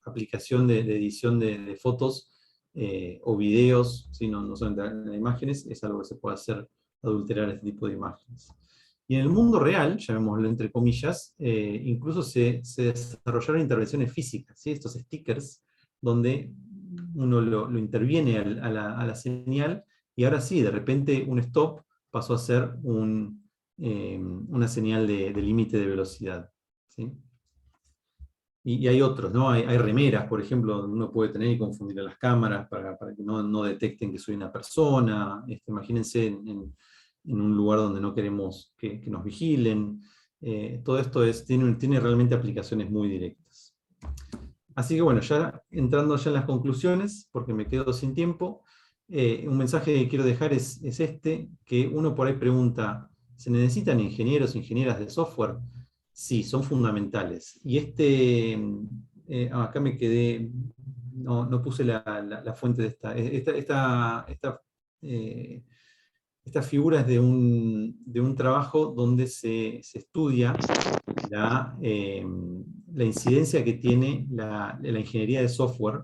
C: aplicación de edición de fotos o videos, ¿sí? No solamente de imágenes, es algo que se puede hacer, adulterar este tipo de imágenes. Y en el mundo real, llamémoslo entre comillas, incluso se desarrollaron intervenciones físicas, ¿sí? Estos stickers, donde uno lo interviene a la señal, y ahora sí, de repente un stop pasó a ser una señal de límite de velocidad, ¿sí? Y hay otros, ¿no? Hay remeras, por ejemplo, donde uno puede tener y confundir a las cámaras para que no detecten que soy una persona. Imagínense en un lugar donde no queremos que nos vigilen. Todo esto tiene realmente aplicaciones muy directas. Así que bueno, ya entrando ya en las conclusiones, porque me quedo sin tiempo, un mensaje que quiero dejar es este, que uno por ahí pregunta, ¿se necesitan ingenieros, ingenieras de software? Sí, son fundamentales. Y acá me quedé, no puse la fuente de esta figura es de un trabajo donde se estudia la incidencia que tiene la ingeniería de software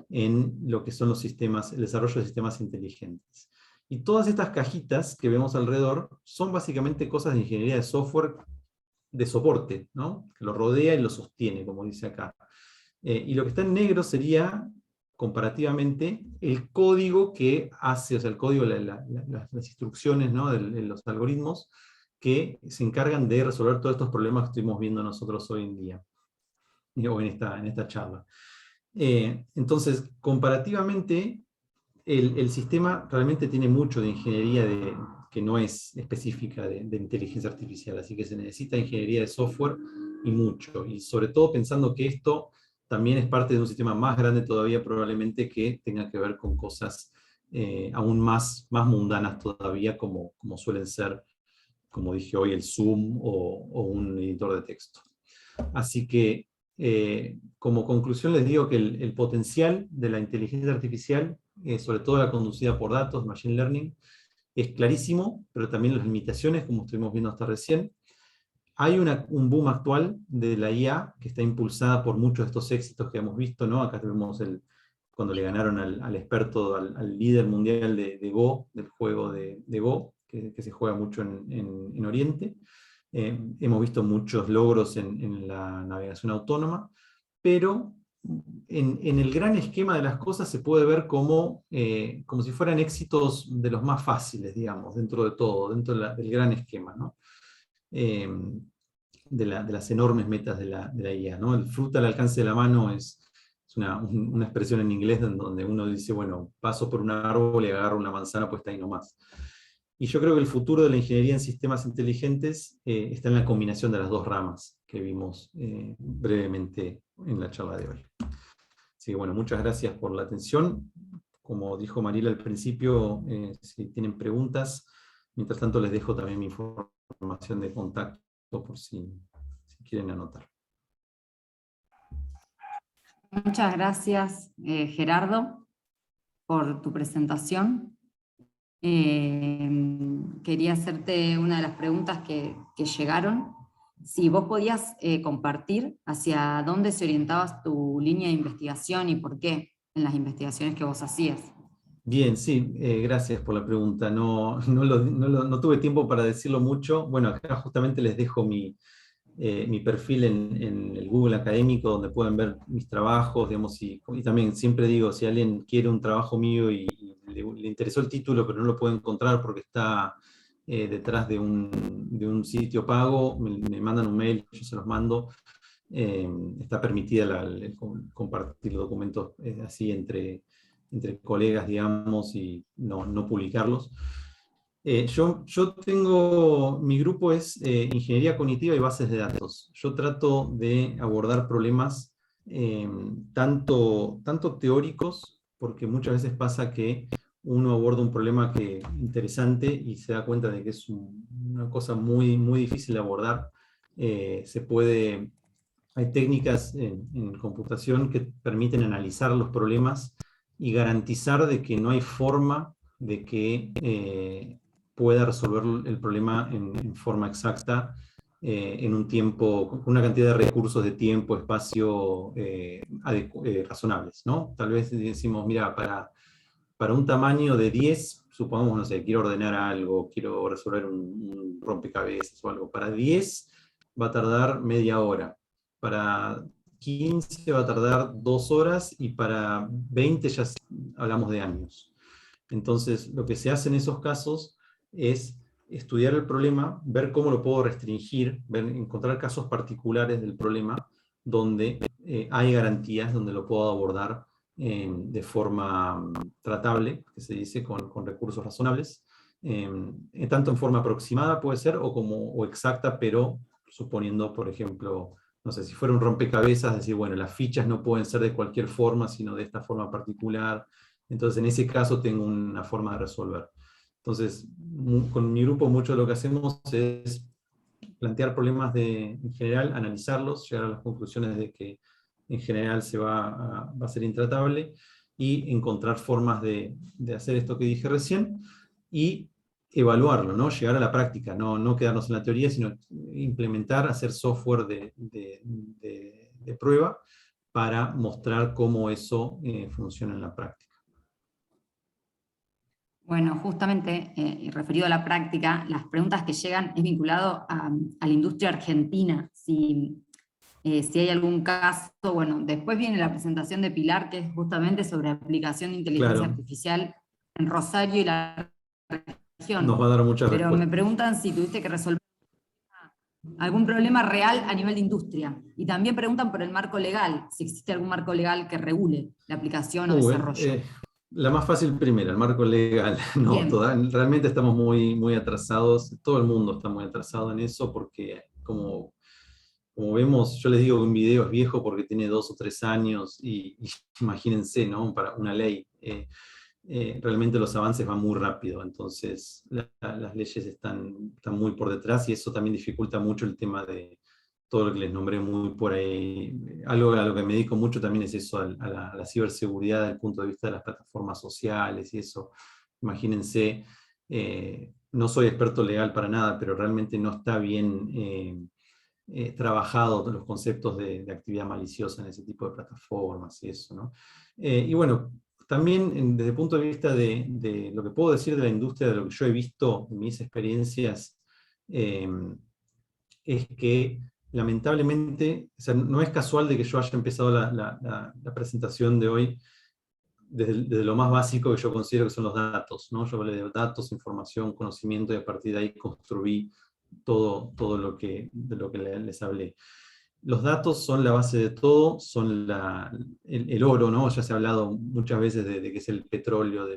C: en lo que son los sistemas, el desarrollo de sistemas inteligentes. Y todas estas cajitas que vemos alrededor son básicamente cosas de ingeniería de software de soporte, ¿no? Que lo rodea y lo sostiene, como dice acá. Y lo que está en negro sería, comparativamente, el código que hace, o sea, el código, las instrucciones, ¿no? de los algoritmos que se encargan de resolver todos estos problemas que estuvimos viendo nosotros hoy en día, o en esta charla. Entonces, comparativamente, el sistema realmente tiene mucho de ingeniería que no es específica de inteligencia artificial, así que se necesita ingeniería de software y mucho, y sobre todo pensando que esto también es parte de un sistema más grande todavía, probablemente, que tenga que ver con cosas aún más mundanas todavía, como suelen ser, como dije hoy, el Zoom o un editor de texto. Así que, como conclusión, les digo que el potencial de la inteligencia artificial, sobre todo la conducida por datos, machine learning, es clarísimo, pero también las limitaciones, como estuvimos viendo hasta recién. Hay un boom actual de la IA que está impulsada por muchos de estos éxitos que hemos visto, ¿no? Acá vemos cuando le ganaron al experto, al líder mundial de Go, del juego de Go, que se juega mucho en Oriente. Hemos visto muchos logros en la navegación autónoma, pero en el gran esquema de las cosas se puede ver como si fueran éxitos de los más fáciles, digamos, dentro de todo, dentro del gran esquema, ¿no? De las enormes metas de la IA, ¿no? El fruta al alcance de la mano es una expresión en inglés donde uno dice, bueno, paso por un árbol y agarro una manzana, pues está ahí nomás. Y yo creo que el futuro de la ingeniería en sistemas inteligentes está en la combinación de las dos ramas que vimos brevemente en la charla de hoy. Así que bueno, muchas gracias por la atención. Como dijo Mariela al principio, si tienen preguntas, mientras tanto les dejo también mi información de contacto por si quieren anotar.
A: Muchas gracias, Gerardo, por tu presentación. Quería hacerte una de las preguntas que llegaron. Si vos podías compartir hacia dónde se orientaba tu línea de investigación y por qué en las investigaciones que vos hacías.
C: Bien, sí, gracias por la pregunta. No tuve tiempo para decirlo mucho. Bueno, acá justamente les dejo mi perfil en el Google académico, donde pueden ver mis trabajos, digamos, y también siempre digo, si alguien quiere un trabajo mío y le interesó el título, pero no lo puede encontrar porque está detrás de un sitio pago, me mandan un mail, yo se los mando. Está permitida compartir documentos así entre colegas, digamos, y no publicarlos. Mi grupo es Ingeniería Cognitiva y Bases de Datos. Yo trato de abordar problemas tanto teóricos, porque muchas veces pasa que uno aborda un problema interesante y se da cuenta de que es una cosa muy, muy difícil de abordar. Hay técnicas en computación que permiten analizar los problemas y garantizar de que no hay forma de que pueda resolver el problema en forma exacta, en un tiempo, con una cantidad de recursos de tiempo, espacio razonables, ¿no? Tal vez decimos, mira, para un tamaño de 10, supongamos, no sé, quiero ordenar algo, quiero resolver un rompecabezas o algo, para 10 va a tardar media hora, para 15 va a tardar 2 horas y para 20 ya hablamos de años. Entonces, lo que se hace en esos casos es estudiar el problema, ver cómo lo puedo restringir, encontrar casos particulares del problema donde hay garantías, donde lo puedo abordar de forma tratable, que se dice, con recursos razonables, tanto en forma aproximada puede ser, o exacta, pero suponiendo, por ejemplo, no sé, si fuera un rompecabezas, decir, bueno, las fichas no pueden ser de cualquier forma, sino de esta forma particular. Entonces, en ese caso tengo una forma de resolver. Entonces, con mi grupo mucho de lo que hacemos es plantear problemas en general, analizarlos, llegar a las conclusiones de que en general va a ser intratable, y encontrar formas de hacer esto que dije recién, y evaluarlo, ¿no? Llegar a la práctica, no quedarnos en la teoría, sino implementar, hacer software de prueba para mostrar cómo eso funciona en la práctica.
A: Bueno, justamente, referido a la práctica, las preguntas que llegan es vinculado a la industria argentina. Si hay algún caso, bueno, después viene la presentación de Pilar, que es justamente sobre aplicación de inteligencia artificial en Rosario y la región.
C: Nos va a dar muchas
A: Pero
C: respuestas.
A: me preguntan si tuviste que resolver algún problema real a nivel de industria. Y también preguntan por el marco legal, si existe algún marco legal que regule la aplicación o desarrollo.
C: La más fácil primera, el marco legal. No, realmente estamos muy, muy atrasados, todo el mundo está muy atrasado en eso, porque como vemos, yo les digo que un video es viejo porque tiene 2 o 3 años, y imagínense, ¿no? Para una ley. Realmente los avances van muy rápido, entonces las leyes están muy por detrás, y eso también dificulta mucho el tema de todo lo que les nombré muy por ahí. Algo a lo que me dedico mucho también es eso, a la ciberseguridad desde el punto de vista de las plataformas sociales y eso. Imagínense, no soy experto legal para nada, pero realmente no está bien trabajado los conceptos de actividad maliciosa en ese tipo de plataformas y eso, ¿no? Y bueno, también desde el punto de vista de lo que puedo decir de la industria, de lo que yo he visto en mis experiencias, es que lamentablemente, o sea, no es casual de que yo haya empezado la presentación de hoy desde lo más básico que yo considero que son los datos, ¿no? Yo hablé de datos, información, conocimiento, y a partir de ahí construí todo de lo que les hablé. Los datos son la base de todo, son el oro, ¿no? Ya se ha hablado muchas veces de que es el petróleo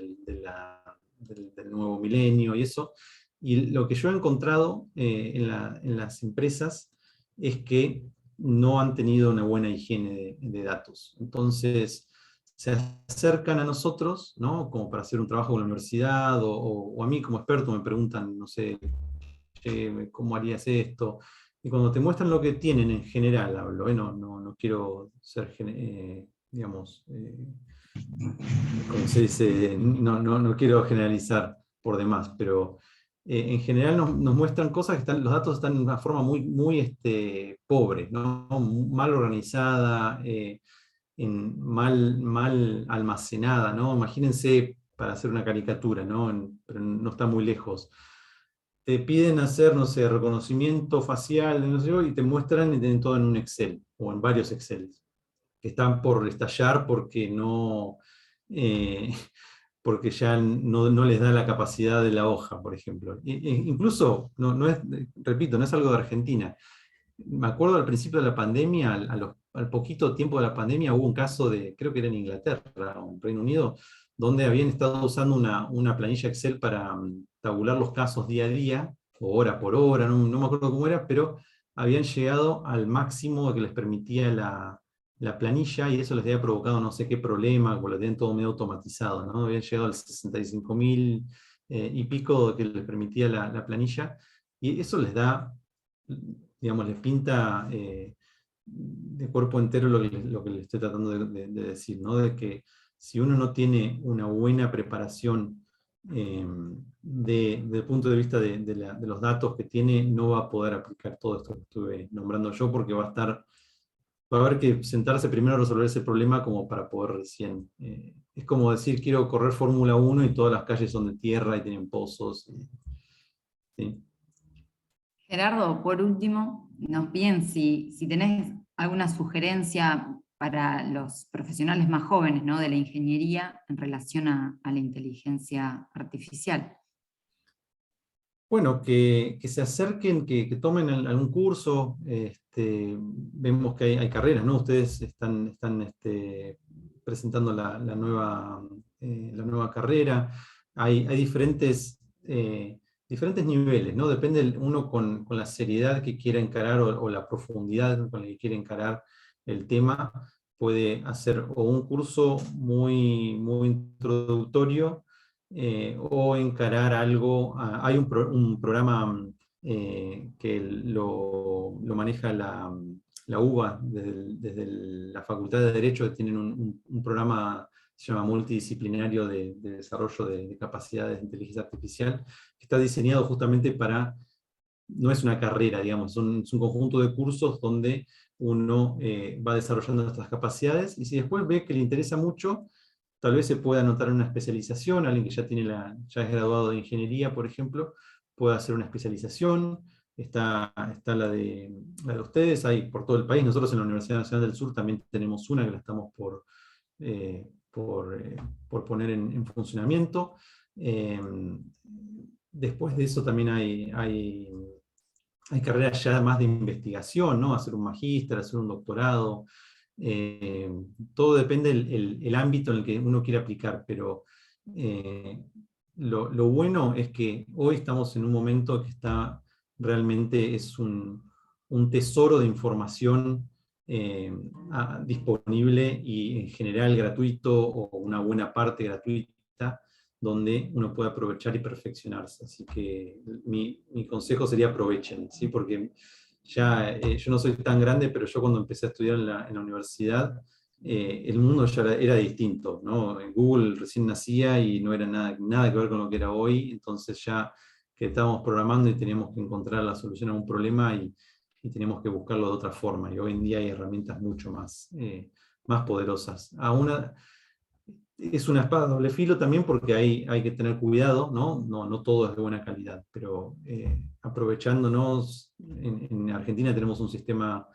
C: del nuevo milenio y eso. Y lo que yo he encontrado en las empresas es que no han tenido una buena higiene de datos. Entonces, se acercan a nosotros, ¿no? Como para hacer un trabajo con la universidad, o a mí como experto me preguntan, no sé, ¿cómo harías esto? Y cuando te muestran lo que tienen en general, hablo, no quiero ser, digamos, como se dice, no quiero generalizar por demás, pero en general nos muestran cosas que los datos están de una forma muy pobre, ¿no? Mal organizada, mal almacenada, ¿no? Imagínense, para hacer una caricatura, ¿no? Pero no está muy lejos. Te piden hacer, no sé, reconocimiento facial, no sé, y te muestran y tienen todo en un Excel, o en varios Excel, que están por estallar porque eh, porque ya no les da la capacidad de la hoja, por ejemplo. Incluso, repito, no es algo de Argentina. Me acuerdo al principio de la pandemia, al poquito tiempo de la pandemia, hubo un caso creo que era en Inglaterra o en Reino Unido, donde habían estado usando una planilla Excel para tabular los casos día a día, o hora por hora, no me acuerdo cómo era, pero habían llegado al máximo que les permitía la planilla, y eso les había provocado no sé qué problema, porque lo tenían todo medio automatizado, ¿no? Habían llegado al 65.000 y pico que les permitía la planilla, y eso les da, digamos, les pinta de cuerpo entero lo que le estoy tratando de decir, ¿no? De que si uno no tiene una buena preparación desde el punto de vista de los datos que tiene, no va a poder aplicar todo esto que estuve nombrando yo, porque va a haber que sentarse primero a resolver ese problema como para poder recién. Es como decir, quiero correr Fórmula 1 y todas las calles son de tierra y tienen pozos. ¿Sí?
A: Gerardo, por último, nos piden si tenés alguna sugerencia para los profesionales más jóvenes, ¿no?, de la ingeniería en relación a la inteligencia artificial.
C: Bueno, que se acerquen, que tomen algún curso. Vemos que hay carreras, ¿no? Ustedes están presentando la nueva carrera. Hay diferentes niveles, ¿no? Depende uno con la seriedad que quiera encarar o la profundidad con la que quiera encarar el tema. Puede hacer o un curso muy introductorio, o encarar algo. Hay un programa que lo maneja la UBA desde la Facultad de Derecho, que tienen un programa que se llama multidisciplinario de desarrollo de capacidades de inteligencia artificial, que está diseñado justamente para, no es una carrera, digamos, es un conjunto de cursos donde uno va desarrollando estas capacidades, y si después ve que le interesa mucho, tal vez se pueda anotar en una especialización. Alguien que ya es graduado de ingeniería, por ejemplo, puede hacer una especialización. Está la de ustedes, hay por todo el país. Nosotros en la Universidad Nacional del Sur también tenemos una que la estamos por poner en funcionamiento. Después de eso también hay carreras ya más de investigación, ¿no? Hacer un magíster, hacer un doctorado. Todo depende del ámbito en el que uno quiere aplicar, pero lo bueno es que hoy estamos en un momento que realmente es un tesoro de información disponible, y en general gratuito, o una buena parte gratuita, donde uno puede aprovechar y perfeccionarse. Así que mi consejo sería aprovechen, ¿sí? Porque ya yo no soy tan grande, pero yo cuando empecé a estudiar en la universidad, el mundo ya era distinto, ¿no? Google recién nacía y no era nada que ver con lo que era hoy. Entonces ya que estábamos programando y teníamos que encontrar la solución a un problema, y teníamos que buscarlo de otra forma. Y hoy en día hay herramientas mucho más poderosas. Es una espada de doble filo también, porque hay que tener cuidado, ¿no? No todo es de buena calidad, pero aprovechándonos, en Argentina tenemos un sistema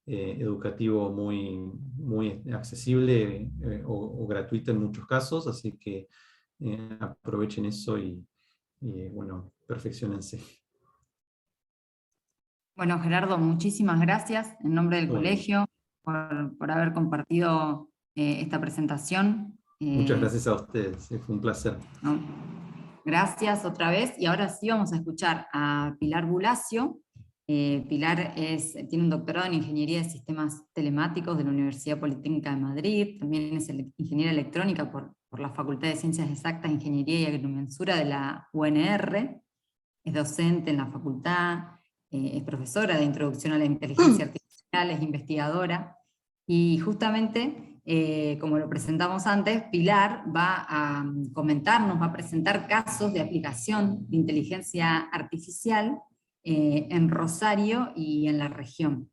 C: educativo muy accesible, o gratuito en muchos casos, así que aprovechen eso y bueno, perfeccionense.
A: Bueno, Gerardo, muchísimas gracias en nombre del
C: Bueno,
A: colegio por haber compartido esta presentación.
C: muchas gracias a ustedes, fue un placer.
A: ¿No? gracias otra vez, y ahora sí vamos a escuchar a Pilar Bulacio. Pilar tiene un doctorado en Ingeniería de Sistemas Telemáticos de la Universidad Politécnica de Madrid, también es ingeniera electrónica por la Facultad de Ciencias Exactas, Ingeniería y Agrimensura de la UNR, es docente en la facultad, es profesora de Introducción a la Inteligencia Artificial, es investigadora, y justamente, como lo presentamos antes, Pilar va a comentarnos, va a presentar casos de aplicación de inteligencia artificial en Rosario y en la región.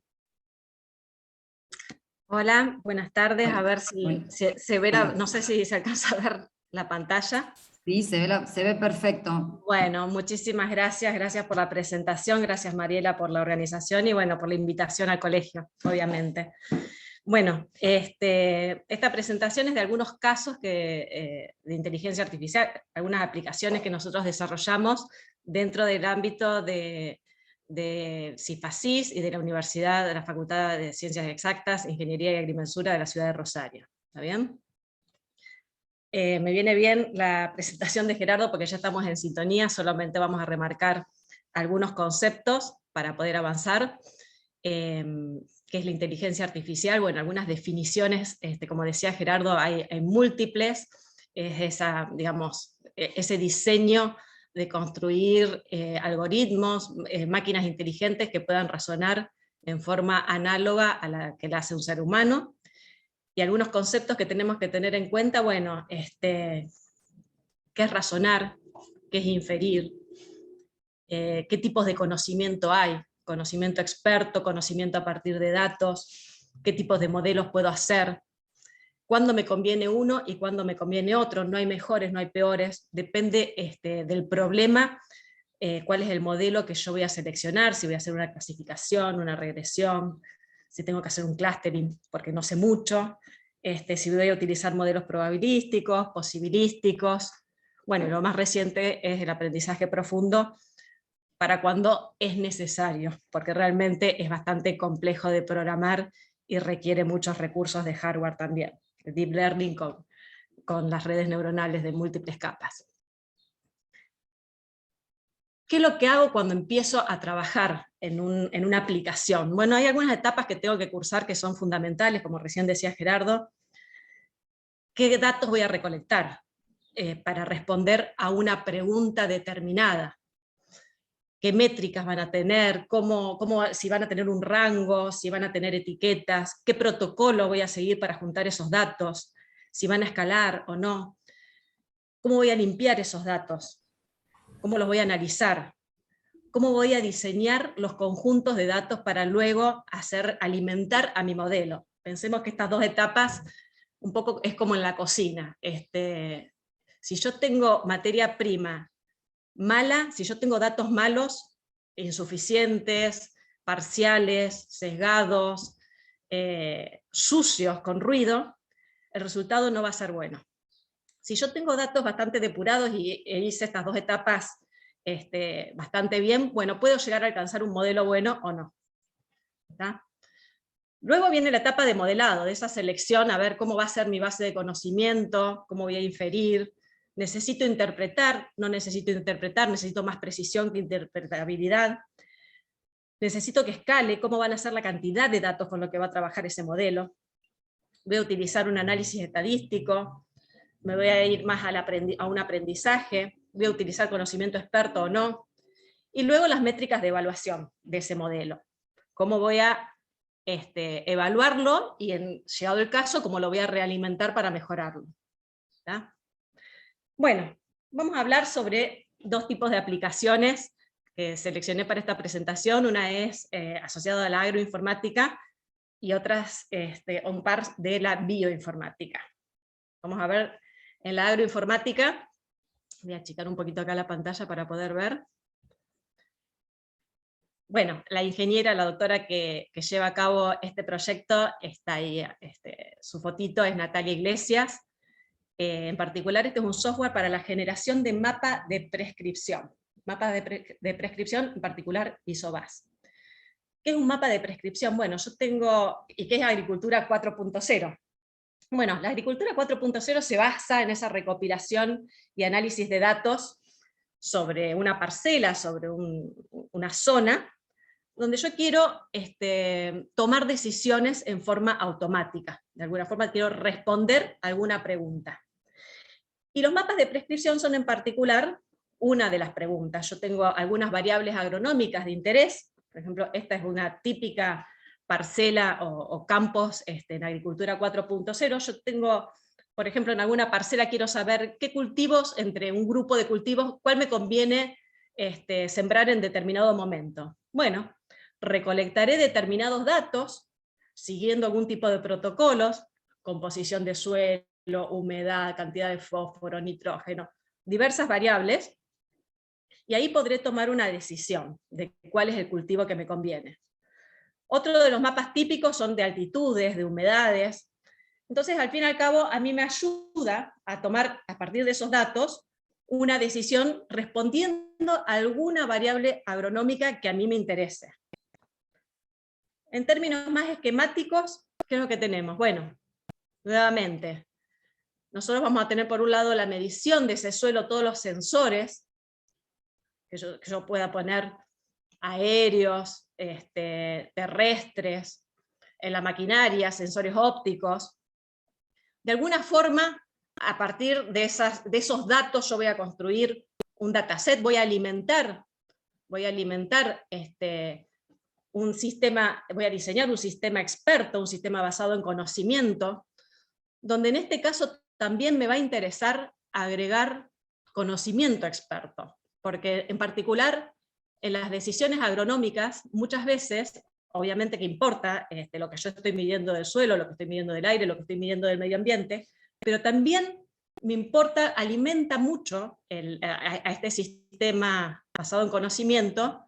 D: Hola, buenas tardes, a ver si se ve, no sé si se alcanza a ver la pantalla.
A: Sí, se ve perfecto.
D: Bueno, muchísimas gracias por la presentación, gracias Mariela por la organización y bueno, por la invitación al colegio, obviamente. Bueno, esta presentación es de algunos casos de inteligencia artificial, algunas aplicaciones que nosotros desarrollamos dentro del ámbito de CIFACIS y de la Universidad de la Facultad de Ciencias Exactas, Ingeniería y Agrimensura de la ciudad de Rosario. ¿Está bien? Me viene bien la presentación de Gerardo porque ya estamos en sintonía, solamente vamos a remarcar algunos conceptos para poder avanzar. ¿Qué es la inteligencia artificial? Bueno, algunas definiciones, como decía Gerardo, hay múltiples, es ese diseño de construir algoritmos, máquinas inteligentes que puedan razonar en forma análoga a la que la hace un ser humano, y algunos conceptos que tenemos que tener en cuenta, bueno, ¿qué es razonar? ¿Qué es inferir? ¿Qué tipos de conocimiento hay? Conocimiento experto, conocimiento a partir de datos, qué tipos de modelos puedo hacer, cuándo me conviene uno y cuándo me conviene otro, no hay mejores, no hay peores, depende del problema, cuál es el modelo que yo voy a seleccionar, si voy a hacer una clasificación, una regresión, si tengo que hacer un clustering porque no sé mucho, si voy a utilizar modelos probabilísticos, posibilísticos, bueno, lo más reciente es el aprendizaje profundo, para cuando es necesario, porque realmente es bastante complejo de programar y requiere muchos recursos de hardware también. El deep learning con las redes neuronales de múltiples capas. ¿Qué es lo que hago cuando empiezo a trabajar en una aplicación? Bueno, hay algunas etapas que tengo que cursar que son fundamentales, como recién decía Gerardo. ¿Qué datos voy a recolectar para responder a una pregunta determinada? ¿Qué métricas van a tener? Si van a tener un rango, si van a tener etiquetas, qué protocolo voy a seguir para juntar esos datos, si van a escalar o no, cómo voy a limpiar esos datos, cómo los voy a analizar, cómo voy a diseñar los conjuntos de datos para luego alimentar a mi modelo. Pensemos que estas dos etapas un poco es como en la cocina. Si yo tengo materia prima mala, si yo tengo datos malos, insuficientes, parciales, sesgados, sucios, con ruido, el resultado no va a ser bueno. Si yo tengo datos bastante depurados y hice estas dos etapas bastante bien, bueno, puedo llegar a alcanzar un modelo bueno o no. ¿Está? Luego viene la etapa de modelado, de esa selección, a ver cómo va a ser mi base de conocimiento, cómo voy a inferir, necesito interpretar, no necesito interpretar, necesito más precisión que interpretabilidad, necesito que escale, cómo van a ser la cantidad de datos con lo que va a trabajar ese modelo, voy a utilizar un análisis estadístico, me voy a ir más a un aprendizaje, voy a utilizar conocimiento experto o no, y luego las métricas de evaluación de ese modelo, cómo voy a evaluarlo, y llegado el caso, cómo lo voy a realimentar para mejorarlo. ¿Está? Bueno, vamos a hablar sobre dos tipos de aplicaciones que seleccioné para esta presentación. Una es asociada a la agroinformática y otras un par de la bioinformática. Vamos a ver en la agroinformática, voy a achicar un poquito acá la pantalla para poder ver. Bueno, la ingeniera, la doctora que lleva a cabo este proyecto, está ahí, su fotito es Natalia Iglesias. En particular, este es un software para la generación de mapa de prescripción. Mapa de prescripción, en particular ISOBAS. ¿Qué es un mapa de prescripción? Bueno, yo tengo, ¿y qué es agricultura 4.0? Bueno, la agricultura 4.0 se basa en esa recopilación y análisis de datos sobre una parcela, sobre una zona, donde yo quiero tomar decisiones en forma automática. De alguna forma quiero responder a alguna pregunta. Y los mapas de prescripción son en particular una de las preguntas. Yo tengo algunas variables agronómicas de interés. Por ejemplo, esta es una típica parcela o campos en agricultura 4.0. Yo tengo, por ejemplo, en alguna parcela quiero saber qué cultivos, entre un grupo de cultivos, cuál me conviene sembrar en determinado momento. Bueno, recolectaré determinados datos, siguiendo algún tipo de protocolos, composición de suelo, humedad, cantidad de fósforo, nitrógeno, diversas variables, y ahí podré tomar una decisión de cuál es el cultivo que me conviene. Otro de los mapas típicos son de altitudes, de humedades. Entonces, al fin y al cabo, a mí me ayuda a tomar, a partir de esos datos, una decisión respondiendo a alguna variable agronómica que a mí me interese. En términos más esquemáticos, ¿qué es lo que tenemos? Bueno, nuevamente, nosotros vamos a tener por un lado la medición de ese suelo, todos los sensores que yo pueda poner aéreos, terrestres, en la maquinaria, sensores ópticos. De alguna forma, a partir de esos datos yo voy a construir un dataset, voy a alimentar un sistema, voy a diseñar un sistema experto, un sistema basado en conocimiento, donde en este caso también me va a interesar agregar conocimiento experto, porque en particular en las decisiones agronómicas muchas veces, obviamente que importa lo que yo estoy midiendo del suelo, lo que estoy midiendo del aire, lo que estoy midiendo del medio ambiente, pero también me importa, alimenta mucho a este sistema basado en conocimiento,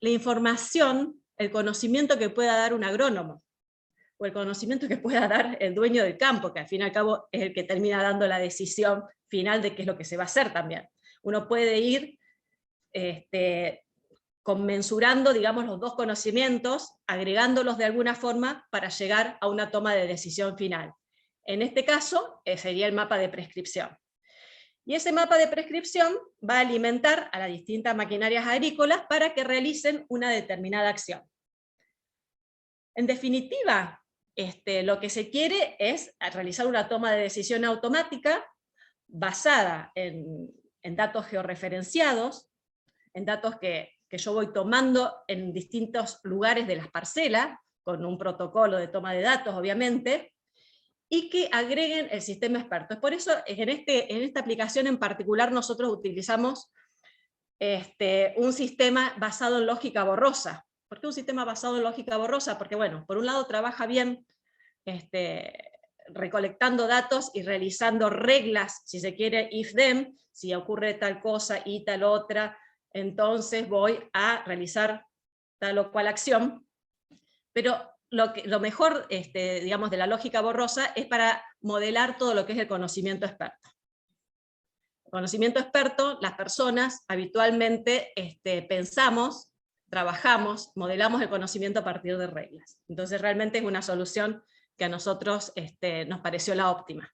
D: la información, el conocimiento que pueda dar un agrónomo, o el conocimiento que pueda dar el dueño del campo, que al fin y al cabo es el que termina dando la decisión final de qué es lo que se va a hacer también. Uno puede ir conmensurando, digamos, los dos conocimientos, agregándolos de alguna forma para llegar a una toma de decisión final. En este caso, sería el mapa de prescripción. Y ese mapa de prescripción va a alimentar a las distintas maquinarias agrícolas para que realicen una determinada acción. En definitiva, lo que se quiere es realizar una toma de decisión automática basada en datos georreferenciados, en datos que yo voy tomando en distintos lugares de las parcelas, con un protocolo de toma de datos, obviamente, y que agreguen el sistema experto. Es por eso en esta aplicación en particular nosotros utilizamos un sistema basado en lógica borrosa. ¿Por qué un sistema basado en lógica borrosa? Porque, bueno, por un lado trabaja bien recolectando datos y realizando reglas, si se quiere, if-then, si ocurre tal cosa y tal otra, entonces voy a realizar tal o cual acción, pero lo mejor, digamos, de la lógica borrosa es para modelar todo lo que es el conocimiento experto. El conocimiento experto, las personas habitualmente pensamos, trabajamos, modelamos el conocimiento a partir de reglas. Entonces realmente es una solución que a nosotros nos pareció la óptima.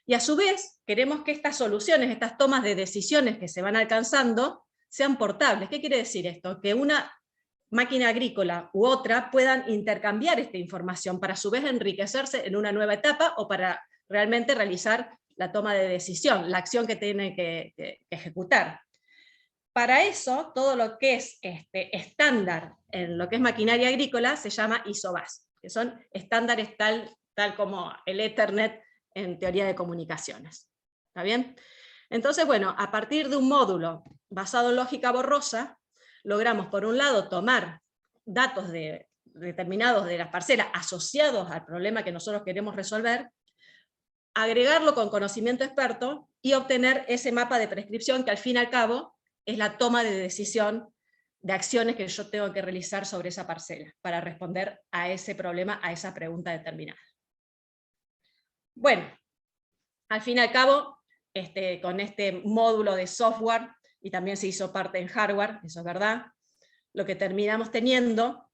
D: Y a su vez, queremos que estas soluciones, estas tomas de decisiones que se van alcanzando, sean portables. ¿Qué quiere decir esto? Que una máquina agrícola u otra puedan intercambiar esta información para a su vez enriquecerse en una nueva etapa o para realmente realizar la toma de decisión, la acción que tiene que ejecutar. Para eso, todo lo que es estándar en lo que es maquinaria agrícola se llama ISO-BAS, que son estándares tal como el Ethernet en teoría de comunicaciones. ¿Está bien? Entonces, bueno, a partir de un módulo basado en lógica borrosa, logramos, por un lado, tomar datos determinados de las parcelas asociados al problema que nosotros queremos resolver, agregarlo con conocimiento experto y obtener ese mapa de prescripción que al fin y al cabo es la toma de decisión de acciones que yo tengo que realizar sobre esa parcela para responder a ese problema, a esa pregunta determinada. Bueno, al fin y al cabo, con este módulo de software, y también se hizo parte en hardware, eso es verdad, lo que terminamos teniendo,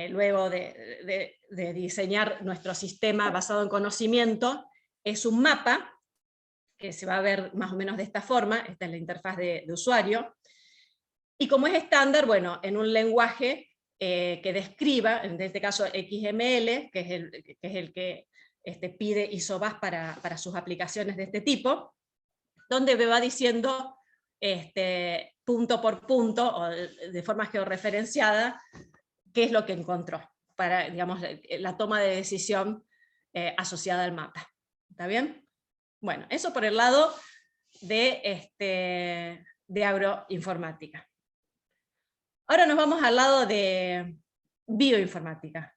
D: luego de diseñar nuestro sistema basado en conocimiento, es un mapa que se va a ver más o menos de esta forma. Esta es la interfaz de usuario. Y como es estándar, bueno, en un lenguaje que describa, en este caso XML, que es el que pide ISOBAS para sus aplicaciones de este tipo, donde me va diciendo punto por punto, o de forma georreferenciada, qué es lo que encontró, para, digamos, la toma de decisión asociada al mapa. ¿Está bien? Bueno, eso por el lado de agroinformática. Ahora nos vamos al lado de bioinformática.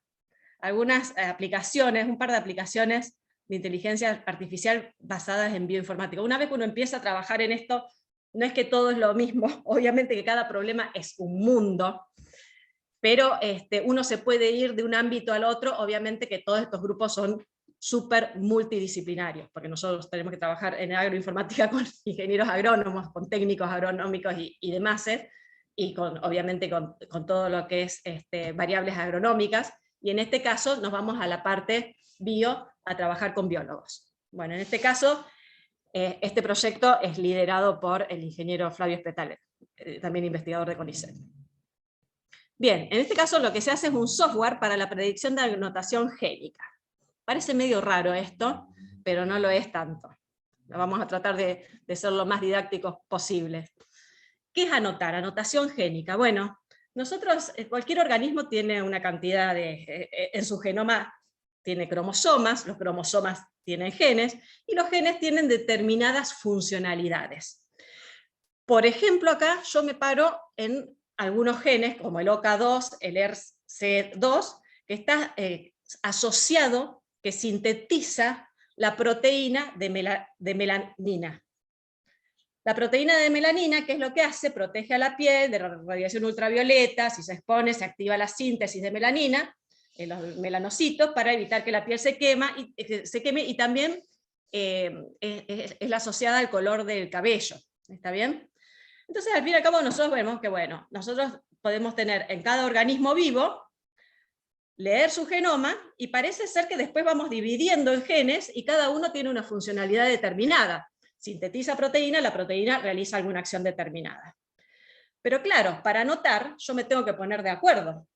D: Algunas aplicaciones, un par de aplicaciones de inteligencia artificial basadas en bioinformática. Una vez que uno empieza a trabajar en esto, no es que todo es lo mismo, obviamente que cada problema es un mundo, pero uno se puede ir de un ámbito al otro, obviamente que todos estos grupos son súper multidisciplinarios, porque nosotros tenemos que trabajar en agroinformática con ingenieros agrónomos, con técnicos agronómicos y demás, y obviamente con todo lo que es variables agronómicas, y en este caso nos vamos a la parte bio, a trabajar con biólogos. Bueno, en este caso, este proyecto es liderado por el ingeniero Flavio Spetale, también investigador de CONICET. Bien, en este caso lo que se hace es un software para la predicción de anotación génica. Parece medio raro esto, pero no lo es tanto. Vamos a tratar de ser lo más didácticos posible. ¿Qué es anotar? Anotación génica. Bueno, nosotros, cualquier organismo tiene una cantidad en su genoma tiene cromosomas, los cromosomas tienen genes, y los genes tienen determinadas funcionalidades. Por ejemplo, acá yo me paro en algunos genes, como el OCA2, el ERC2, que está asociado, que sintetiza la proteína de melanina. La proteína de melanina, ¿qué es lo que hace? Protege a la piel de la radiación ultravioleta, si se expone, se activa la síntesis de melanina, en los melanocitos, para evitar que la piel se queme, y también es la asociada al color del cabello. ¿Está bien? Entonces, al fin y al cabo, nosotros vemos que, bueno, nosotros podemos tener en cada organismo vivo, leer su genoma, y parece ser que después vamos dividiendo en genes, y cada uno tiene una funcionalidad determinada. Sintetiza proteína, la proteína realiza alguna acción determinada. Pero claro, para anotar, yo me tengo que poner de acuerdo.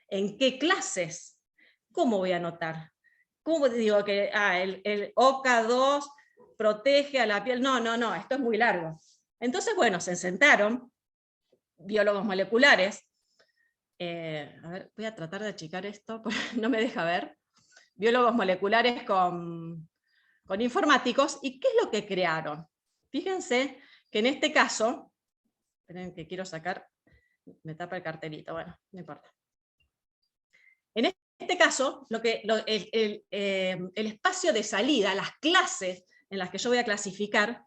D: ¿En qué clases? ¿Cómo voy a anotar? ¿Cómo digo que el OCA2 protege a la piel? No, esto es muy largo. Entonces, bueno, se sentaron biólogos moleculares. A ver, voy a tratar de achicar esto, porque no me deja ver. Biólogos moleculares con informáticos, ¿y qué es lo que crearon? Fíjense que en este caso, esperen que quiero sacar, me tapa el cartelito, bueno, no importa. En este caso, el espacio de salida, las clases en las que yo voy a clasificar,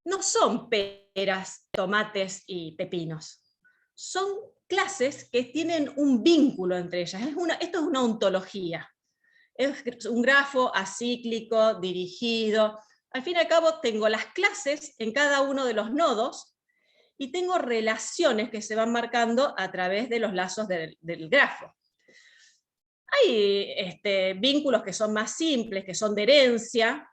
D: no son peras, tomates y pepinos. Son clases que tienen un vínculo entre ellas. Esto es una ontología. Es un grafo acíclico, dirigido. Al fin y al cabo tengo las clases en cada uno de los nodos y tengo relaciones que se van marcando a través de los lazos del grafo. Hay vínculos que son más simples, que son de herencia,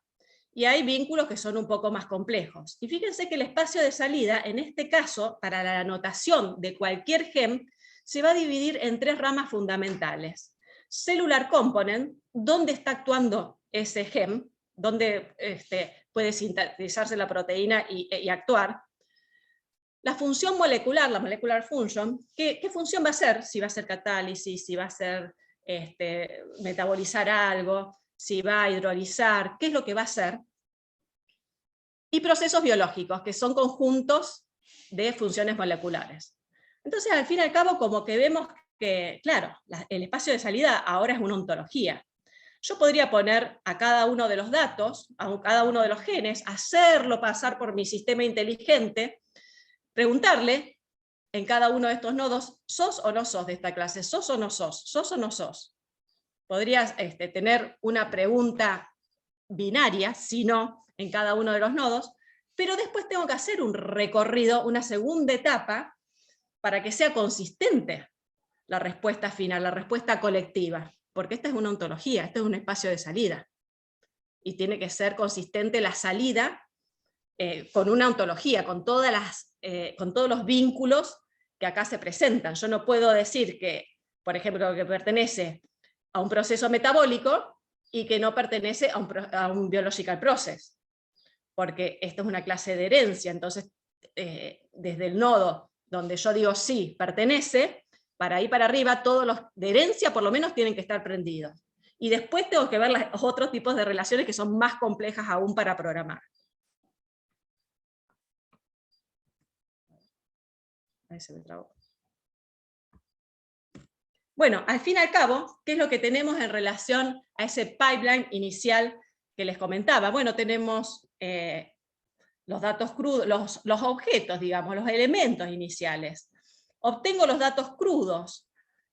D: y hay vínculos que son un poco más complejos. Y fíjense que el espacio de salida, en este caso, para la anotación de cualquier gen, se va a dividir en 3 ramas fundamentales. Cellular component, dónde está actuando ese gen, dónde puede sintetizarse la proteína y actuar. La función molecular, la molecular function, ¿qué función va a ser? Si va a ser catálisis, si va a ser metabolizar algo, si va a hidrolizar, qué es lo que va a hacer. Y procesos biológicos, que son conjuntos de funciones moleculares. Entonces, al fin y al cabo, como que vemos que, claro, el espacio de salida ahora es una ontología. Yo podría poner a cada uno de los datos, a cada uno de los genes, hacerlo pasar por mi sistema inteligente, preguntarle en cada uno de estos nodos, ¿sos o no sos de esta clase? ¿Sos o no sos? ¿Sos o no sos? Podrías tener una pregunta binaria, si no, en cada uno de los nodos, pero después tengo que hacer un recorrido, una segunda etapa, para que sea consistente la respuesta final, la respuesta colectiva, porque esta es una ontología, este es un espacio de salida. y tiene que ser consistente la salida con una ontología, con todos los vínculos que acá se presentan. Yo no puedo decir que, por ejemplo, que pertenece a un proceso metabólico y que no pertenece a un biological process, porque esto es una clase de herencia. Entonces, desde el nodo donde yo digo sí, pertenece, para ahí para arriba, todos los de herencia por lo menos tienen que estar prendidos. Y después tengo que ver los otros tipos de relaciones que son más complejas aún para programar. Ahí se me trabó. Bueno, al fin y al cabo, ¿qué es lo que tenemos en relación a ese pipeline inicial que les comentaba? Bueno, tenemos los datos crudos, los objetos, digamos, los elementos iniciales. Obtengo los datos crudos,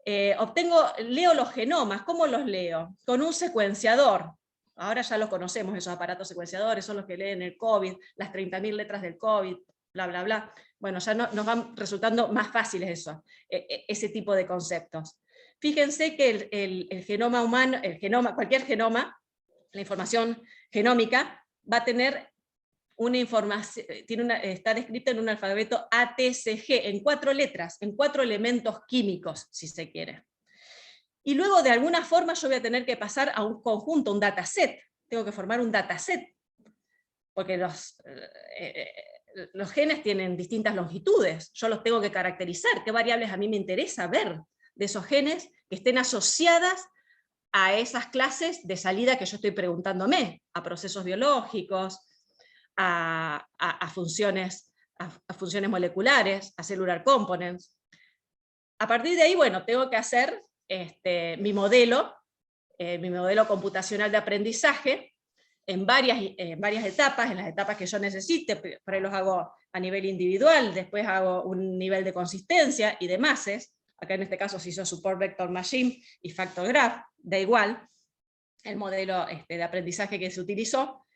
D: leo los genomas. ¿Cómo los leo? Con un secuenciador. Ahora ya los conocemos, esos aparatos secuenciadores, son los que leen el COVID, las 30.000 letras del COVID, bla, bla, bla. Bueno, ya nos van resultando más fáciles eso, ese tipo de conceptos. Fíjense que el genoma humano, cualquier genoma, la información genómica, va a tener una información, está descrita en un alfabeto ATCG, en 4 letras, en 4 elementos químicos, si se quiere. Y luego, de alguna forma, yo voy a tener que pasar a un conjunto, un dataset. Tengo que formar un dataset, porque los genes tienen distintas longitudes. Yo los tengo que caracterizar. ¿Qué variables a mí me interesa ver de esos genes que estén asociadas a esas clases de salida que yo estoy preguntándome? A procesos biológicos, a funciones moleculares, a cellular components. A partir de ahí, bueno, tengo que hacer mi modelo computacional de aprendizaje en varias etapas, en las etapas que yo necesite. Por ahí los hago a nivel individual, después hago un nivel de consistencia y demás. Acá en este caso se hizo Support Vector Machine y Factor Graph, da igual el modelo de aprendizaje que se utilizó,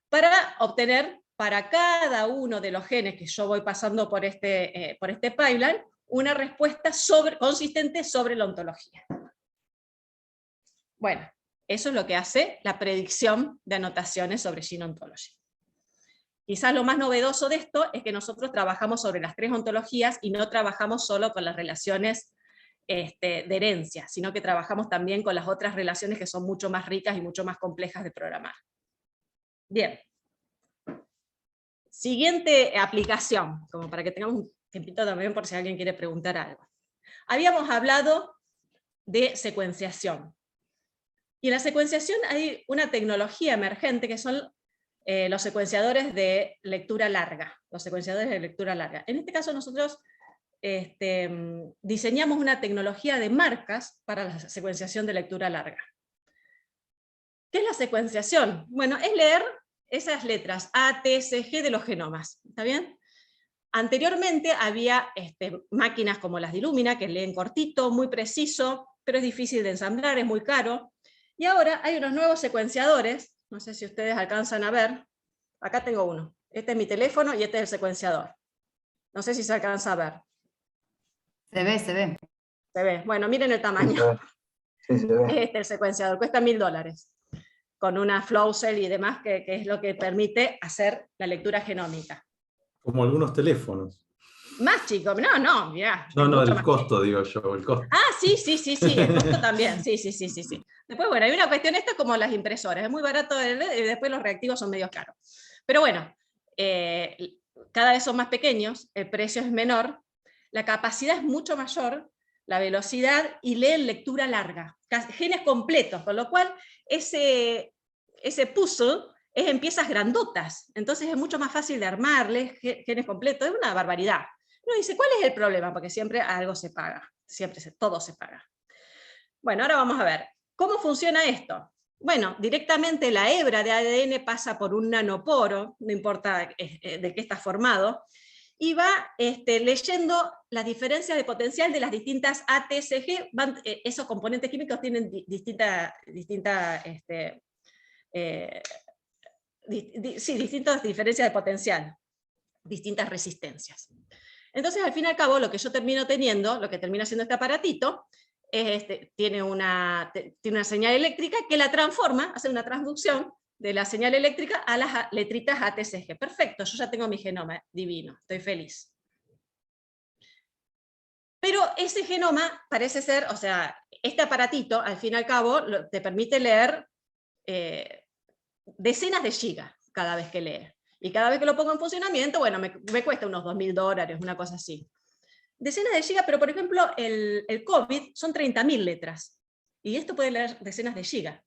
D: para obtener para cada uno de los genes que yo voy pasando por este pipeline, una respuesta consistente sobre la ontología. Bueno, eso es lo que hace la predicción de anotaciones sobre Gene Ontology. Quizás lo más novedoso de esto es que nosotros trabajamos sobre las 3 ontologías y no trabajamos solo con las relaciones de herencia, sino que trabajamos también con las otras relaciones que son mucho más ricas y mucho más complejas de programar. Bien. Siguiente aplicación, como para que tengamos un tiempito también por si alguien quiere preguntar algo. Habíamos hablado de secuenciación. Y en la secuenciación hay una tecnología emergente que son los secuenciadores de lectura larga. Los secuenciadores de lectura larga. En este caso nosotros diseñamos una tecnología de marcas para la secuenciación de lectura larga. ¿Qué es la secuenciación? Bueno, es leer esas letras A, T, C, G de los genomas. ¿Está bien? Anteriormente había máquinas como las de Illumina que leen cortito, muy preciso, pero es difícil de ensamblar, es muy caro. Y ahora hay unos nuevos secuenciadores, no sé si ustedes alcanzan a ver. Acá tengo uno. Este es mi teléfono y este es el secuenciador. No sé si se alcanza a ver.
A: Se ve, se ve.
D: Se ve. Bueno, miren el tamaño.
E: Sí, se ve.
D: Este es el secuenciador, cuesta $1000. Con una flow cell y demás, que es lo que permite hacer la lectura genómica.
C: Como algunos teléfonos.
D: Más chico, no, mirá.
C: No, el costo, digo yo, el costo.
D: Ah, sí, el costo también, sí. Después, bueno, hay una cuestión, esto es como las impresoras, es muy barato y después los reactivos son medio caros. Pero bueno, cada vez son más pequeños, el precio es menor, la capacidad es mucho mayor, la velocidad, y leen lectura larga, genes completos, con lo cual ese puzzle es en piezas grandotas, entonces es mucho más fácil de armarles, genes completos, es una barbaridad. Uno dice, ¿cuál es el problema? Porque siempre algo se paga, todo se paga. Bueno, ahora vamos a ver, ¿cómo funciona esto? Bueno, directamente la hebra de ADN pasa por un nanoporo, no importa de qué está formado, y va leyendo las diferencias de potencial de las distintas ATCG, esos componentes químicos tienen distintas diferencias de potencial, distintas resistencias. Entonces, al fin y al cabo, lo que yo termino teniendo, lo que termina siendo este aparatito, tiene una señal eléctrica que la transforma, hace una transducción de la señal eléctrica a las letritas ATCG. Perfecto, yo ya tengo mi genoma, divino, estoy feliz. Pero ese genoma parece ser, o sea, este aparatito, al fin y al cabo, te permite leer decenas de gigas cada vez que lee. Y cada vez que lo pongo en funcionamiento, bueno, me cuesta unos $2000, una cosa así. Decenas de gigas, pero por ejemplo, el COVID son 30.000 letras. Y esto puede leer decenas de gigas.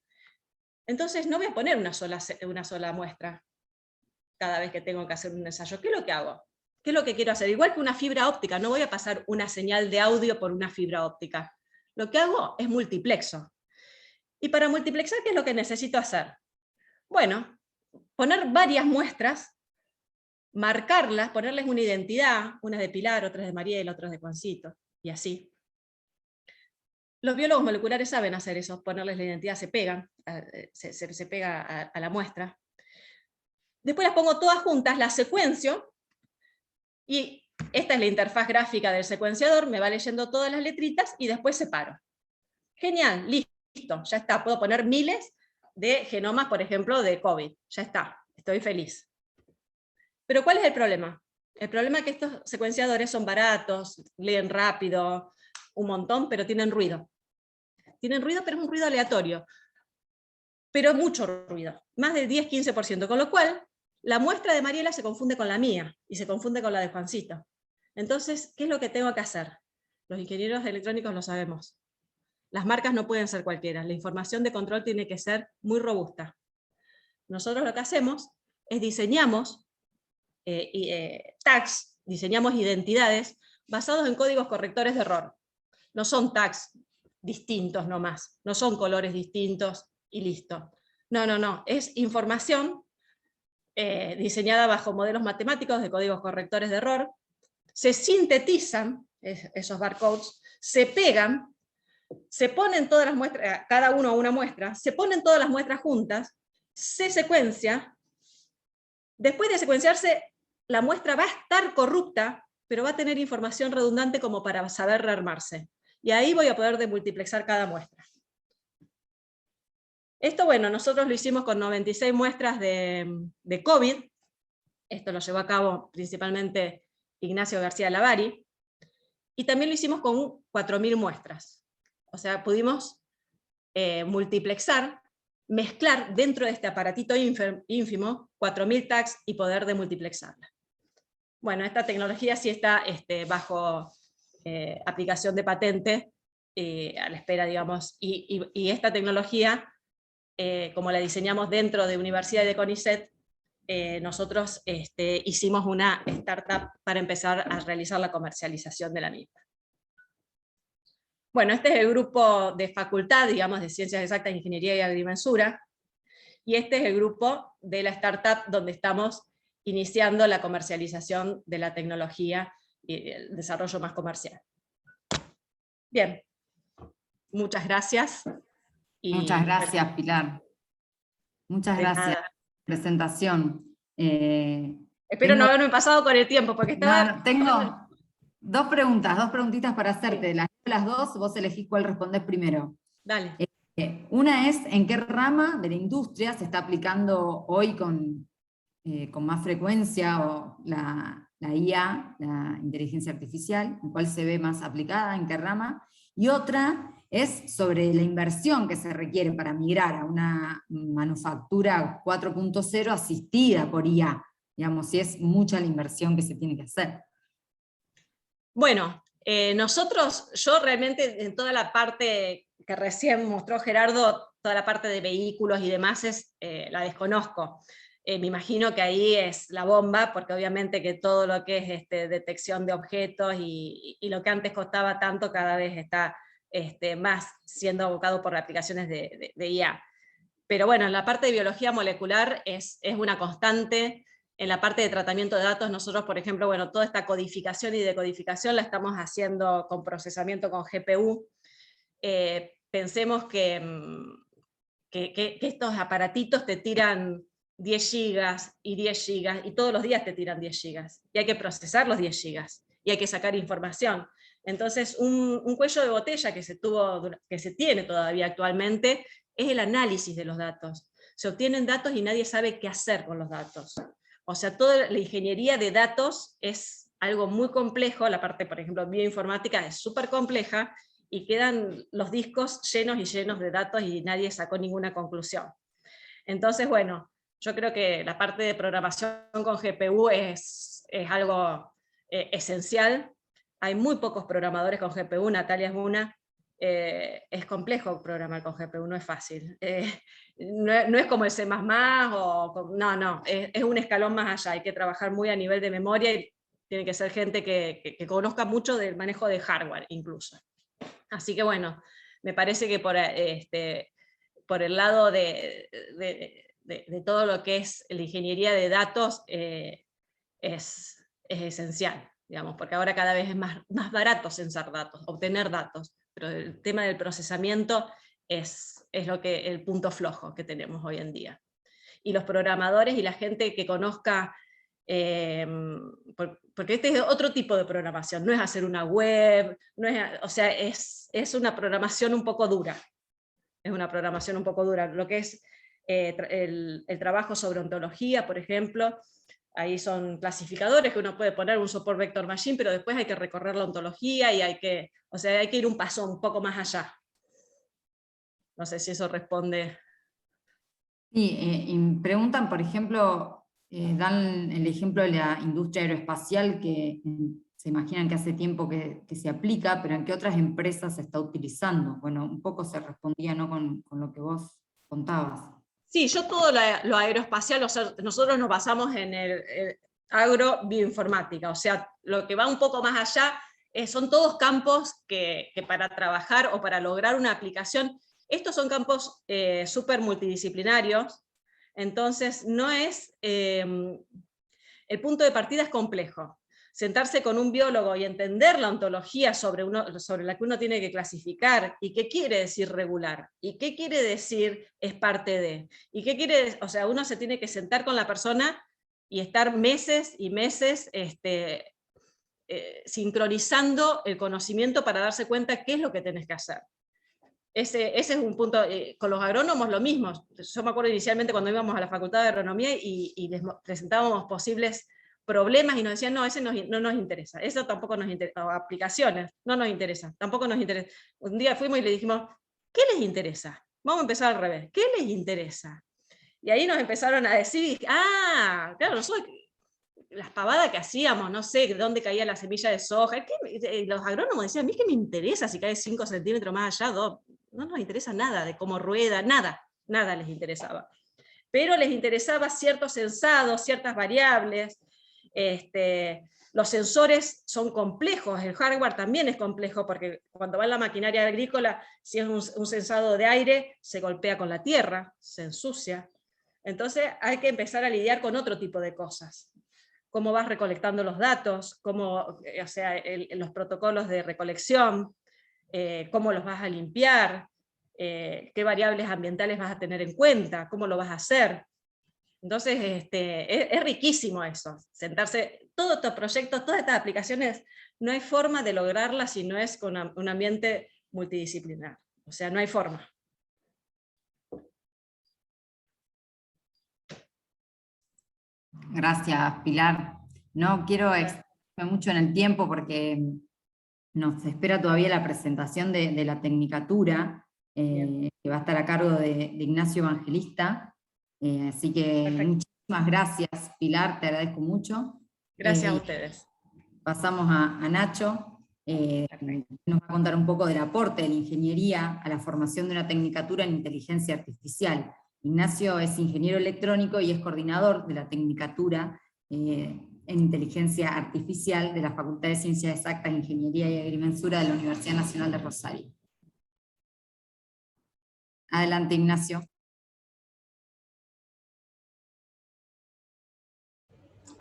D: Entonces no voy a poner una sola muestra cada vez que tengo que hacer un ensayo. ¿Qué es lo que hago? ¿Qué es lo que quiero hacer? Igual que una fibra óptica, no voy a pasar una señal de audio por una fibra óptica. Lo que hago es multiplexo. Y para multiplexar, ¿qué es lo que necesito hacer? Bueno, poner varias muestras, marcarlas, ponerles una identidad, unas de Pilar, otras de Mariela, otras de Juancito, y así. Los biólogos moleculares saben hacer eso, ponerles la identidad, se pega a la muestra. Después las pongo todas juntas, las secuencio, y esta es la interfaz gráfica del secuenciador, me va leyendo todas las letritas, y después separo. Genial, listo, ya está, puedo poner miles de genomas, por ejemplo, de COVID, ya está, estoy feliz. Pero ¿cuál es el problema? El problema es que estos secuenciadores son baratos, leen rápido, un montón, pero tienen ruido. Tienen ruido, pero es un ruido aleatorio. Pero mucho ruido, más del 10-15%, con lo cual la muestra de Mariela se confunde con la mía, y se confunde con la de Juancito. Entonces, ¿qué es lo que tengo que hacer? Los ingenieros electrónicos lo sabemos. Las marcas no pueden ser cualquiera, la información de control tiene que ser muy robusta. Nosotros lo que hacemos es diseñamos tags, diseñamos identidades basados en códigos correctores de error. No son tags distintos nomás, no son colores distintos y listo. No, es información diseñada bajo modelos matemáticos de códigos correctores de error, se sintetizan esos barcodes, se pegan, se ponen todas las muestras, cada uno una muestra, se ponen todas las muestras juntas, se secuencia, después de secuenciarse, la muestra va a estar corrupta, pero va a tener información redundante como para saber rearmarse. Y ahí voy a poder demultiplexar cada muestra. Esto, bueno, nosotros lo hicimos con 96 muestras de COVID. Esto lo llevó a cabo principalmente Ignacio García Lavari. Y también lo hicimos con 4000 muestras. O sea, pudimos multiplexar, mezclar dentro de este aparatito ínfimo 4000 tags y poder demultiplexarla. Bueno, esta tecnología sí está bajo aplicación de patente, a la espera, digamos, y esta tecnología, como la diseñamos dentro de Universidad de CONICET, nosotros hicimos una startup para empezar a realizar la comercialización de la misma. Bueno, este es el grupo de facultad, digamos, de Ciencias Exactas, Ingeniería y Agrimensura, y este es el grupo de la startup donde estamos iniciando la comercialización de la tecnología y el desarrollo más comercial. Bien, muchas gracias.
A: Muchas gracias, Pilar. Muchas gracias por la presentación.
D: Espero no haberme pasado con el tiempo, porque estaba...
A: No, tengo dos preguntitas para hacerte. Las dos, vos elegís cuál respondés primero.
D: Dale.
A: Una es, ¿en qué rama de la industria se está aplicando hoy con más frecuencia o la IA, la inteligencia artificial? ¿En cuál se ve más aplicada? ¿En qué rama? Y otra es sobre la inversión que se requiere para migrar a una manufactura 4.0 asistida por IA. Digamos, si es mucha la inversión que se tiene que hacer.
D: Bueno, yo realmente en toda la parte que recién mostró Gerardo, toda la parte de vehículos y demás, la desconozco. Me imagino que ahí es la bomba, porque obviamente que todo lo que es detección de objetos y lo que antes costaba tanto cada vez está más siendo abocado por aplicaciones de IA. Pero bueno, en la parte de biología molecular es una constante. En la parte de tratamiento de datos, nosotros, por ejemplo, bueno, toda esta codificación y decodificación la estamos haciendo con procesamiento con GPU. Pensemos que estos aparatitos te tiran 10 gigas y 10 gigas, y todos los días te tiran 10 gigas, y hay que procesar los 10 gigas, y hay que sacar información. Entonces, un cuello de botella que se tiene todavía actualmente, es el análisis de los datos. se obtienen datos y nadie sabe qué hacer con los datos. O sea, toda la ingeniería de datos es algo muy complejo, la parte, por ejemplo, bioinformática es súper compleja, y quedan los discos llenos y llenos de datos y nadie sacó ninguna conclusión. Entonces, bueno, yo creo que la parte de programación con GPU es algo esencial. Hay muy pocos programadores con GPU, Natalia es una. Es complejo programar con GPU, no es fácil. No es como el C++, no, es un escalón más allá, hay que trabajar muy a nivel de memoria y tiene que ser gente que conozca mucho del manejo de hardware incluso. Así que bueno, me parece que por el lado de todo lo que es la ingeniería de datos es esencial, digamos, porque ahora cada vez es más barato censar datos, obtener datos, pero el tema del procesamiento es el punto flojo que tenemos hoy en día. Y los programadores y la gente que conozca, porque este es otro tipo de programación, no es hacer una web, o sea, es una programación un poco dura, es una programación un poco dura, lo que es el trabajo sobre ontología, por ejemplo, ahí son clasificadores que uno puede poner un support vector machine, pero después hay que recorrer la ontología y hay que ir un paso un poco más allá. No sé si eso responde.
A: Sí, y preguntan, por ejemplo, dan el ejemplo de la industria aeroespacial, que se imaginan que hace tiempo que se aplica, pero ¿en qué otras empresas se está utilizando? Bueno, un poco se respondía, ¿no?, con lo que vos contabas.
D: Sí, yo todo lo aeroespacial, nosotros nos basamos en el agrobioinformática, o sea, lo que va un poco más allá son todos campos que para trabajar o para lograr una aplicación, estos son campos súper multidisciplinarios, entonces no es, el punto de partida es complejo. Sentarse con un biólogo y entender la ontología sobre la que uno tiene que clasificar, y qué quiere decir regular, y qué quiere decir es parte de, y qué quiere, o sea, uno se tiene que sentar con la persona y estar meses y meses sincronizando el conocimiento para darse cuenta qué es lo que tenés que hacer. Ese es un punto, con los agrónomos lo mismo. Yo me acuerdo inicialmente cuando íbamos a la Facultad de Agronomía y les presentábamos posibles problemas y nos decían, no, ese no nos interesa, eso tampoco nos interesa, o aplicaciones, no nos interesa, tampoco nos interesa. Un día fuimos y le dijimos, ¿qué les interesa? Vamos a empezar al revés, ¿qué les interesa? Y ahí nos empezaron a decir, claro, nosotros, las pavadas que hacíamos, no sé, dónde caía la semilla de soja, los agrónomos decían, a mí qué me interesa si cae 5 centímetros más allá, 2, no nos interesa nada de cómo rueda, nada les interesaba. Pero les interesaba ciertos censados, ciertas variables. Los sensores son complejos, el hardware también es complejo, porque cuando va en la maquinaria agrícola, si es un censado de aire, se golpea con la tierra, se ensucia. Entonces hay que empezar a lidiar con otro tipo de cosas. Cómo vas recolectando los datos, o sea, los protocolos de recolección, cómo los vas a limpiar, qué variables ambientales vas a tener en cuenta, cómo lo vas a hacer. Entonces, es riquísimo eso, sentarse, todos estos proyectos, todas estas aplicaciones, no hay forma de lograrlas si no es con un ambiente multidisciplinar. O sea, no hay forma.
A: Gracias, Pilar. No quiero extenderme mucho en el tiempo porque nos espera todavía la presentación de la Tecnicatura, que va a estar a cargo de Ignacio Evangelista. Así que muchísimas gracias, Pilar, te agradezco mucho.
D: Gracias a ustedes.
A: Pasamos a Nacho, nos va a contar un poco del aporte de la ingeniería a la formación de una Tecnicatura en inteligencia artificial. Ignacio es ingeniero electrónico y es coordinador de la Tecnicatura en inteligencia artificial de la Facultad de Ciencias Exactas, Ingeniería y Agrimensura de la Universidad Nacional de Rosario. Adelante, Ignacio.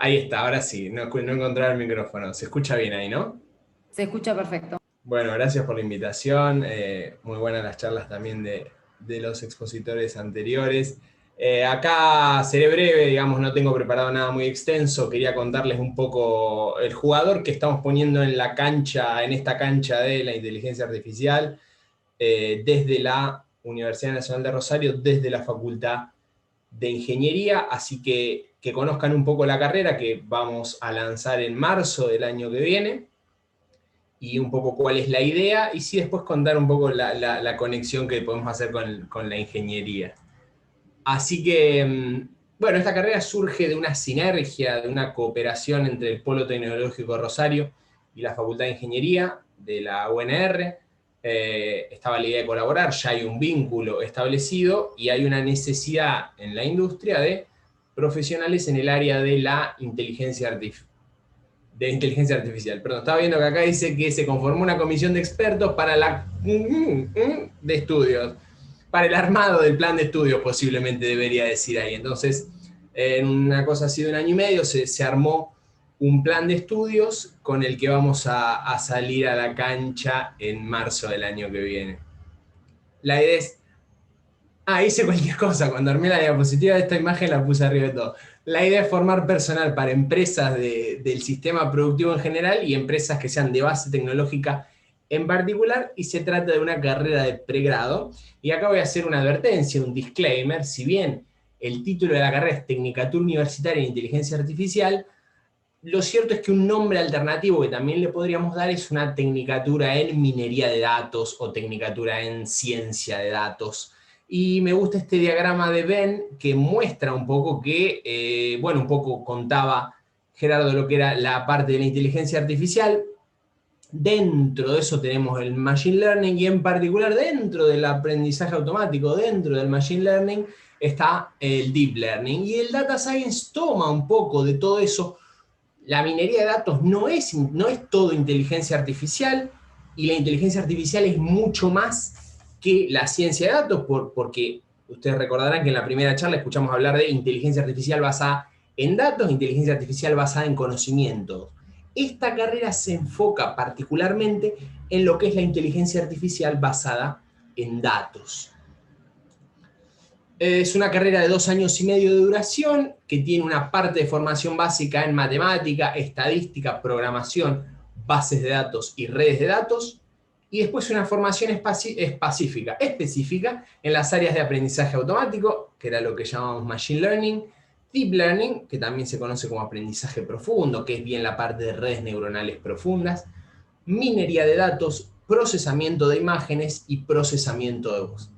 E: Ahí está, ahora sí, no encontraba el micrófono. Se escucha bien ahí, ¿no?
A: Se escucha perfecto.
E: Bueno, gracias por la invitación. Muy buenas las charlas también de los expositores anteriores. Acá seré breve, digamos, no tengo preparado nada muy extenso. Quería contarles un poco el jugador que estamos poniendo en la cancha, en esta cancha de la inteligencia artificial, desde la Universidad Nacional de Rosario, desde la Facultad de Ingeniería, así que conozcan un poco la carrera que vamos a lanzar en marzo del año que viene, y un poco cuál es la idea, y sí después contar un poco la conexión que podemos hacer con la ingeniería. Así que, bueno, esta carrera surge de una sinergia, de una cooperación entre el Polo Tecnológico Rosario y la Facultad de Ingeniería de la UNR. Estaba la idea de colaborar, ya hay un vínculo establecido y hay una necesidad en la industria de profesionales en el área de la inteligencia artificial. Perdón, estaba viendo que acá dice que se conformó una comisión de expertos para de estudios. Para el armado del plan de estudios, posiblemente debería decir ahí. Entonces, en una cosa así de 1 año y medio, se armó un plan de estudios con el que vamos a salir a la cancha en marzo del año que viene. La idea es... hice cualquier cosa. Cuando armé la diapositiva de esta imagen la puse arriba de todo. La idea es formar personal para empresas del sistema productivo en general y empresas que sean de base tecnológica en particular, y se trata de una carrera de pregrado. Y acá voy a hacer una advertencia, un disclaimer. Si bien el título de la carrera es Tecnicatura Universitaria en Inteligencia Artificial, lo cierto es que un nombre alternativo que también le podríamos dar es una Tecnicatura en Minería de Datos o Tecnicatura en Ciencia de Datos. Y me gusta este diagrama de Venn que muestra un poco que, un poco contaba Gerardo lo que era la parte de la inteligencia artificial. Dentro de eso tenemos el Machine Learning, y en particular dentro del aprendizaje automático, dentro del Machine Learning, está el Deep Learning. Y el Data Science toma un poco de todo eso. La minería de datos no es todo inteligencia artificial, y la inteligencia artificial es mucho más que la ciencia de datos, porque ustedes recordarán que en la primera charla escuchamos hablar de inteligencia artificial basada en datos, inteligencia artificial basada en conocimientos. Esta carrera se enfoca particularmente en lo que es la inteligencia artificial basada en datos. Es una carrera de 2 años y medio de duración, que tiene una parte de formación básica en matemática, estadística, programación, bases de datos y redes de datos, y después una formación específica en las áreas de aprendizaje automático, que era lo que llamamos Machine Learning, Deep Learning, que también se conoce como aprendizaje profundo, que es bien la parte de redes neuronales profundas, minería de datos, procesamiento de imágenes y procesamiento de voz.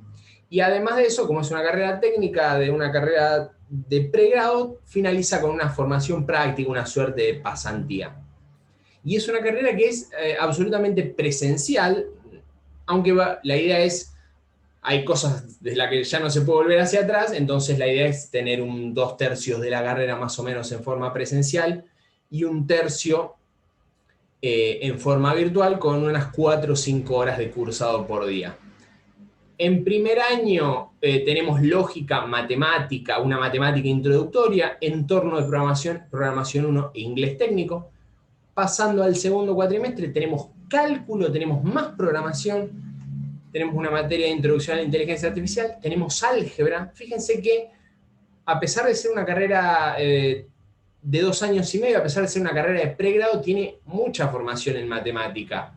E: Y además de eso, como es una carrera técnica, de una carrera de pregrado, finaliza con una formación práctica, una suerte de pasantía. Y es una carrera que es absolutamente presencial, aunque la idea es... Hay cosas de las que ya no se puede volver hacia atrás, entonces la idea es tener 2/3 de la carrera más o menos en forma presencial y 1/3 en forma virtual, con unas 4 o 5 horas de cursado por día. En primer año tenemos lógica, matemática, una matemática introductoria, entorno de programación 1 e inglés técnico. Pasando al segundo cuatrimestre tenemos cálculo, tenemos más programación, tenemos una materia de introducción a la inteligencia artificial, tenemos álgebra. Fíjense que a pesar de ser una carrera de 2 años y medio, a pesar de ser una carrera de pregrado, tiene mucha formación en matemática.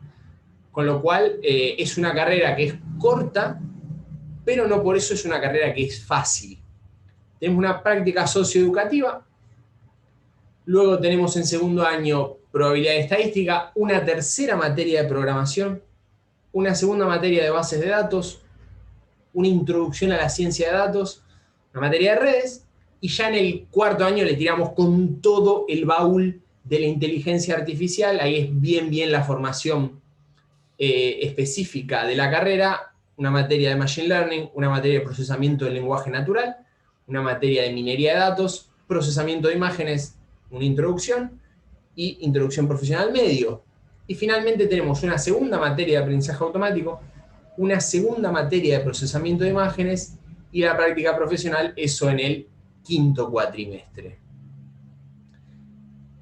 E: Con lo cual es una carrera que es corta, pero no por eso es una carrera que es fácil. Tenemos una práctica socioeducativa, luego tenemos en segundo año probabilidad de estadística, una tercera materia de programación, una segunda materia de bases de datos, una introducción a la ciencia de datos, una materia de redes, y ya en el cuarto año le tiramos con todo el baúl de la inteligencia artificial. Ahí es bien la formación específica de la carrera, una materia de Machine Learning, una materia de procesamiento del lenguaje natural, una materia de minería de datos, procesamiento de imágenes, una introducción, y introducción profesional medio. Y finalmente tenemos una segunda materia de aprendizaje automático, una segunda materia de procesamiento de imágenes y la práctica profesional, eso en el quinto cuatrimestre.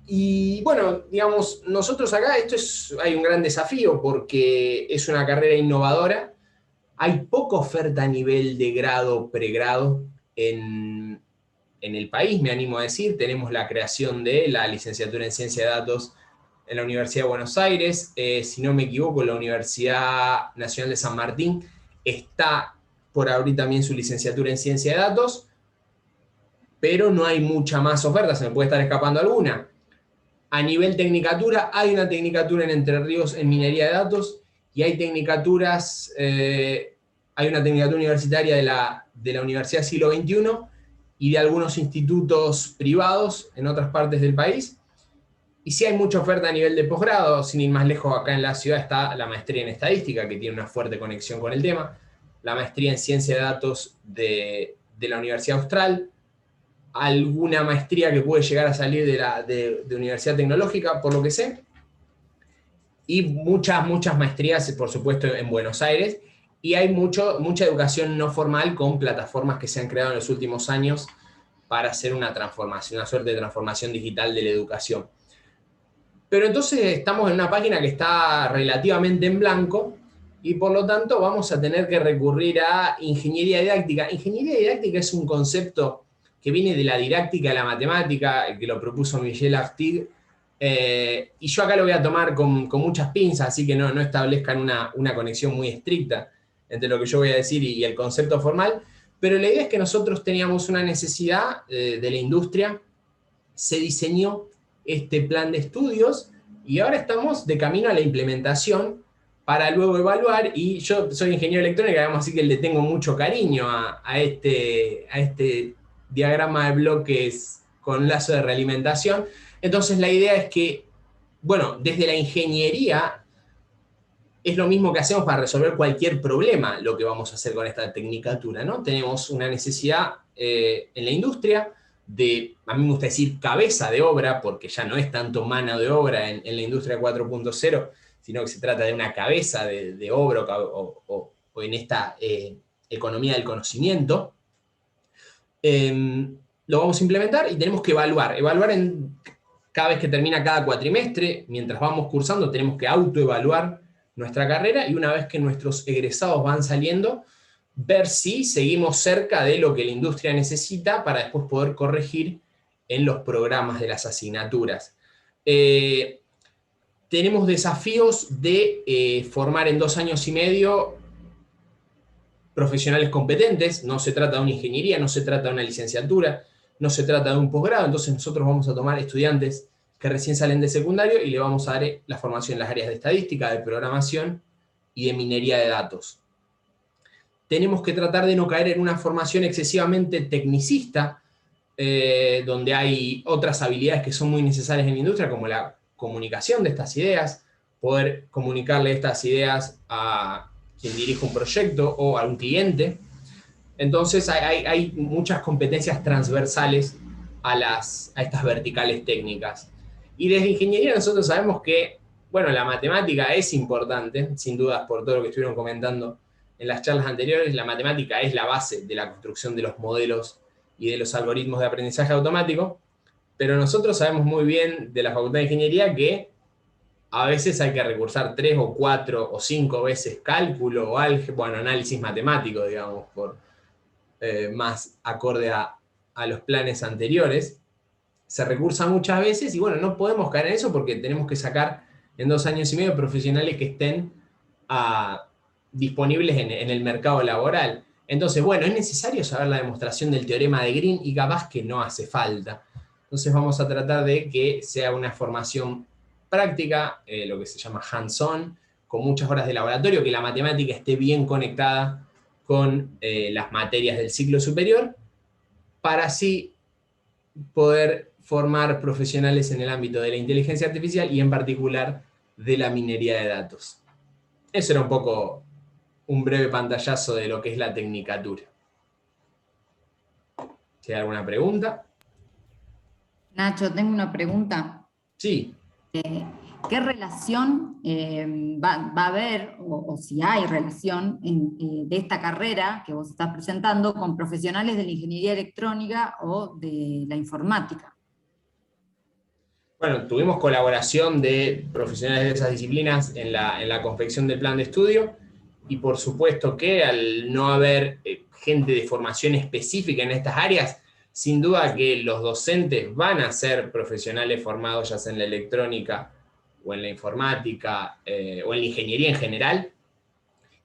E: Y bueno, digamos, nosotros acá hay un gran desafío porque es una carrera innovadora. Hay poca oferta a nivel de grado, pregrado en el país, me animo a decir. Tenemos la creación de la licenciatura en Ciencia de Datos en la Universidad de Buenos Aires. Si no me equivoco, la Universidad Nacional de San Martín está por abrir también su licenciatura en Ciencia de Datos. pero no hay mucha más oferta, se me puede estar escapando alguna. A nivel tecnicatura, hay una tecnicatura en Entre Ríos en minería de datos, y hay tecnicaturas, hay una tecnicatura universitaria de la Universidad Siglo XXI y de algunos institutos privados en otras partes del país. Y sí hay mucha oferta a nivel de posgrado, sin ir más lejos, acá en la ciudad está la maestría en estadística, que tiene una fuerte conexión con el tema, la maestría en ciencia de datos de la Universidad Austral, alguna maestría que puede llegar a salir de Universidad Tecnológica, por lo que sé, y muchas maestrías, por supuesto, en Buenos Aires, y hay mucha educación no formal con plataformas que se han creado en los últimos años para hacer una transformación, una suerte de transformación digital de la educación. Pero entonces estamos en una página que está relativamente en blanco, y por lo tanto vamos a tener que recurrir a ingeniería didáctica. Ingeniería didáctica es un concepto que viene de la didáctica de la matemática, que lo propuso Michel Artigue, y yo acá lo voy a tomar con muchas pinzas, así que no establezcan una conexión muy estricta entre lo que yo voy a decir y el concepto formal, pero la idea es que nosotros teníamos una necesidad de la industria, se diseñó este plan de estudios, y ahora estamos de camino a la implementación para luego evaluar, y yo soy ingeniero electrónico, digamos, así que le tengo mucho cariño a este diagrama de bloques con lazo de realimentación. Entonces la idea es que, bueno, desde la ingeniería es lo mismo que hacemos para resolver cualquier problema, lo que vamos a hacer con esta tecnicatura, ¿no? Tenemos una necesidad en la industria de, a mí me gusta decir cabeza de obra, porque ya no es tanto mano de obra en la industria 4.0, sino que se trata de una cabeza de obra o en esta economía del conocimiento. Lo vamos a implementar y tenemos que evaluar cada vez que termina cada cuatrimestre, mientras vamos cursando, tenemos que autoevaluar nuestra carrera, y una vez que nuestros egresados van saliendo, ver si seguimos cerca de lo que la industria necesita para después poder corregir en los programas de las asignaturas. Tenemos desafíos de formar en 2 años y medio profesionales competentes. No se trata de una ingeniería, no se trata de una licenciatura, no se trata de un posgrado. Entonces nosotros vamos a tomar estudiantes que recién salen de secundario y le vamos a dar la formación en las áreas de estadística, de programación y de minería de datos. Tenemos que tratar de no caer en una formación excesivamente tecnicista, donde hay otras habilidades que son muy necesarias en la industria, como la comunicación de estas ideas, poder comunicarle estas ideas a quien dirige un proyecto o a un cliente. Entonces hay muchas competencias transversales a estas verticales técnicas. Y desde ingeniería nosotros sabemos que, bueno, la matemática es importante, sin dudas, por todo lo que estuvieron comentando en las charlas anteriores. La matemática es la base de la construcción de los modelos y de los algoritmos de aprendizaje automático, pero nosotros sabemos muy bien de la Facultad de Ingeniería que a veces hay que recursar 3 o 4 o 5 veces cálculo o álgebra, bueno, análisis matemático, digamos, por más acorde a los planes anteriores. Se recursa muchas veces y, bueno, no podemos caer en eso porque tenemos que sacar en 2 años y medio profesionales que estén disponibles en el mercado laboral. Entonces, bueno, es necesario saber la demostración del teorema de Green y capaz que no hace falta. Entonces vamos a tratar de que sea una formación práctica, lo que se llama hands-on, con muchas horas de laboratorio, que la matemática esté bien conectada con las materias del ciclo superior, para así poder formar profesionales en el ámbito de la inteligencia artificial y en particular de la minería de datos. Eso era un poco un breve pantallazo de lo que es la tecnicatura. ¿Hay alguna pregunta?
A: Nacho, tengo una pregunta.
E: Sí.
A: ¿Qué relación va a haber, o si hay relación, de esta carrera que vos estás presentando con profesionales de la ingeniería electrónica o de la informática?
E: Bueno, tuvimos colaboración de profesionales de esas disciplinas en la confección del plan de estudio, y por supuesto que al no haber gente de formación específica en estas áreas, sin duda que los docentes van a ser profesionales formados ya sea en la electrónica o en la informática o en la ingeniería en general,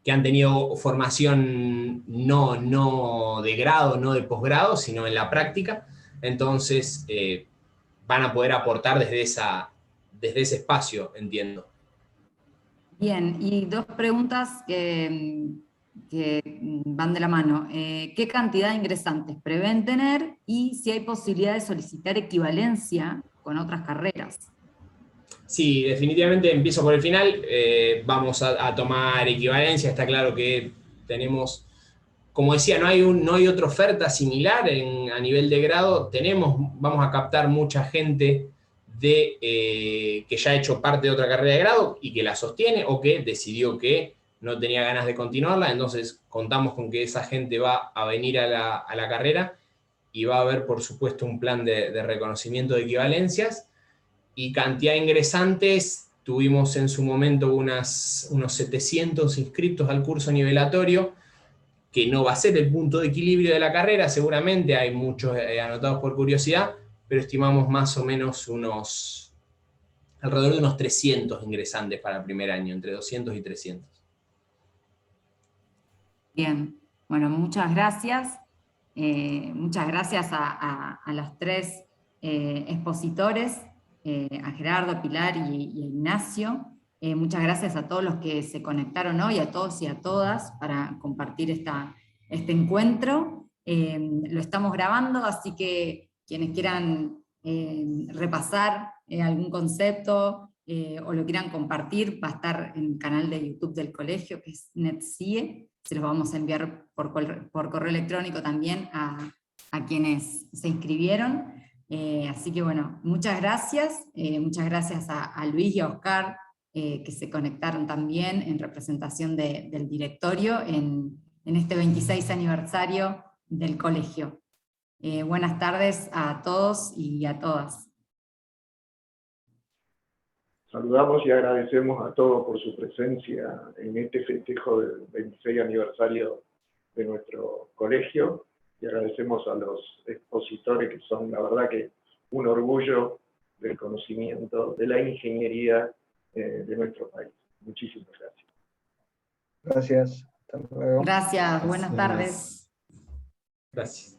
E: que han tenido formación no de grado, no de posgrado, sino en la práctica. entonces van a poder aportar desde ese espacio, entiendo.
A: Bien, y dos preguntas que van de la mano. ¿Qué cantidad de ingresantes prevén tener y si hay posibilidad de solicitar equivalencia con otras carreras?
E: Sí, definitivamente empiezo por el final. Vamos a tomar equivalencia. Está claro que tenemos, como decía, no hay otra oferta similar a nivel de grado. Vamos a captar mucha gente que ya ha hecho parte de otra carrera de grado y que la sostiene o que decidió que no tenía ganas de continuarla. Entonces contamos con que esa gente va a venir a la carrera y va a haber, por supuesto, un plan de reconocimiento de equivalencias. Y cantidad de ingresantes, tuvimos en su momento unos 700 inscritos al curso nivelatorio, que no va a ser el punto de equilibrio de la carrera, seguramente hay muchos anotados por curiosidad, pero estimamos más o menos alrededor de unos 300 ingresantes para el primer año, entre 200 y 300.
A: Bien, bueno, muchas gracias. Muchas gracias a los tres expositores, a Gerardo, a Pilar y a Ignacio. Muchas gracias a todos los que se conectaron hoy, a todos y a todas, para compartir este encuentro. Lo estamos grabando, así que quienes quieran repasar algún concepto o lo quieran compartir, va a estar en el canal de YouTube del colegio, que es NetCIE. Se los vamos a enviar por correo electrónico también a quienes se inscribieron. Así que bueno, muchas gracias a Luis y a Oscar, que se conectaron también en representación del directorio en este 26 aniversario del colegio. Buenas tardes a todos y a todas.
F: Saludamos y agradecemos a todos por su presencia en este festejo del 26 aniversario de nuestro colegio, y agradecemos a los expositores que son, la verdad, que un orgullo del conocimiento, de la ingeniería de nuestro país. Muchísimas gracias.
G: Gracias. Hasta luego.
A: Gracias, buenas tardes.
E: Gracias.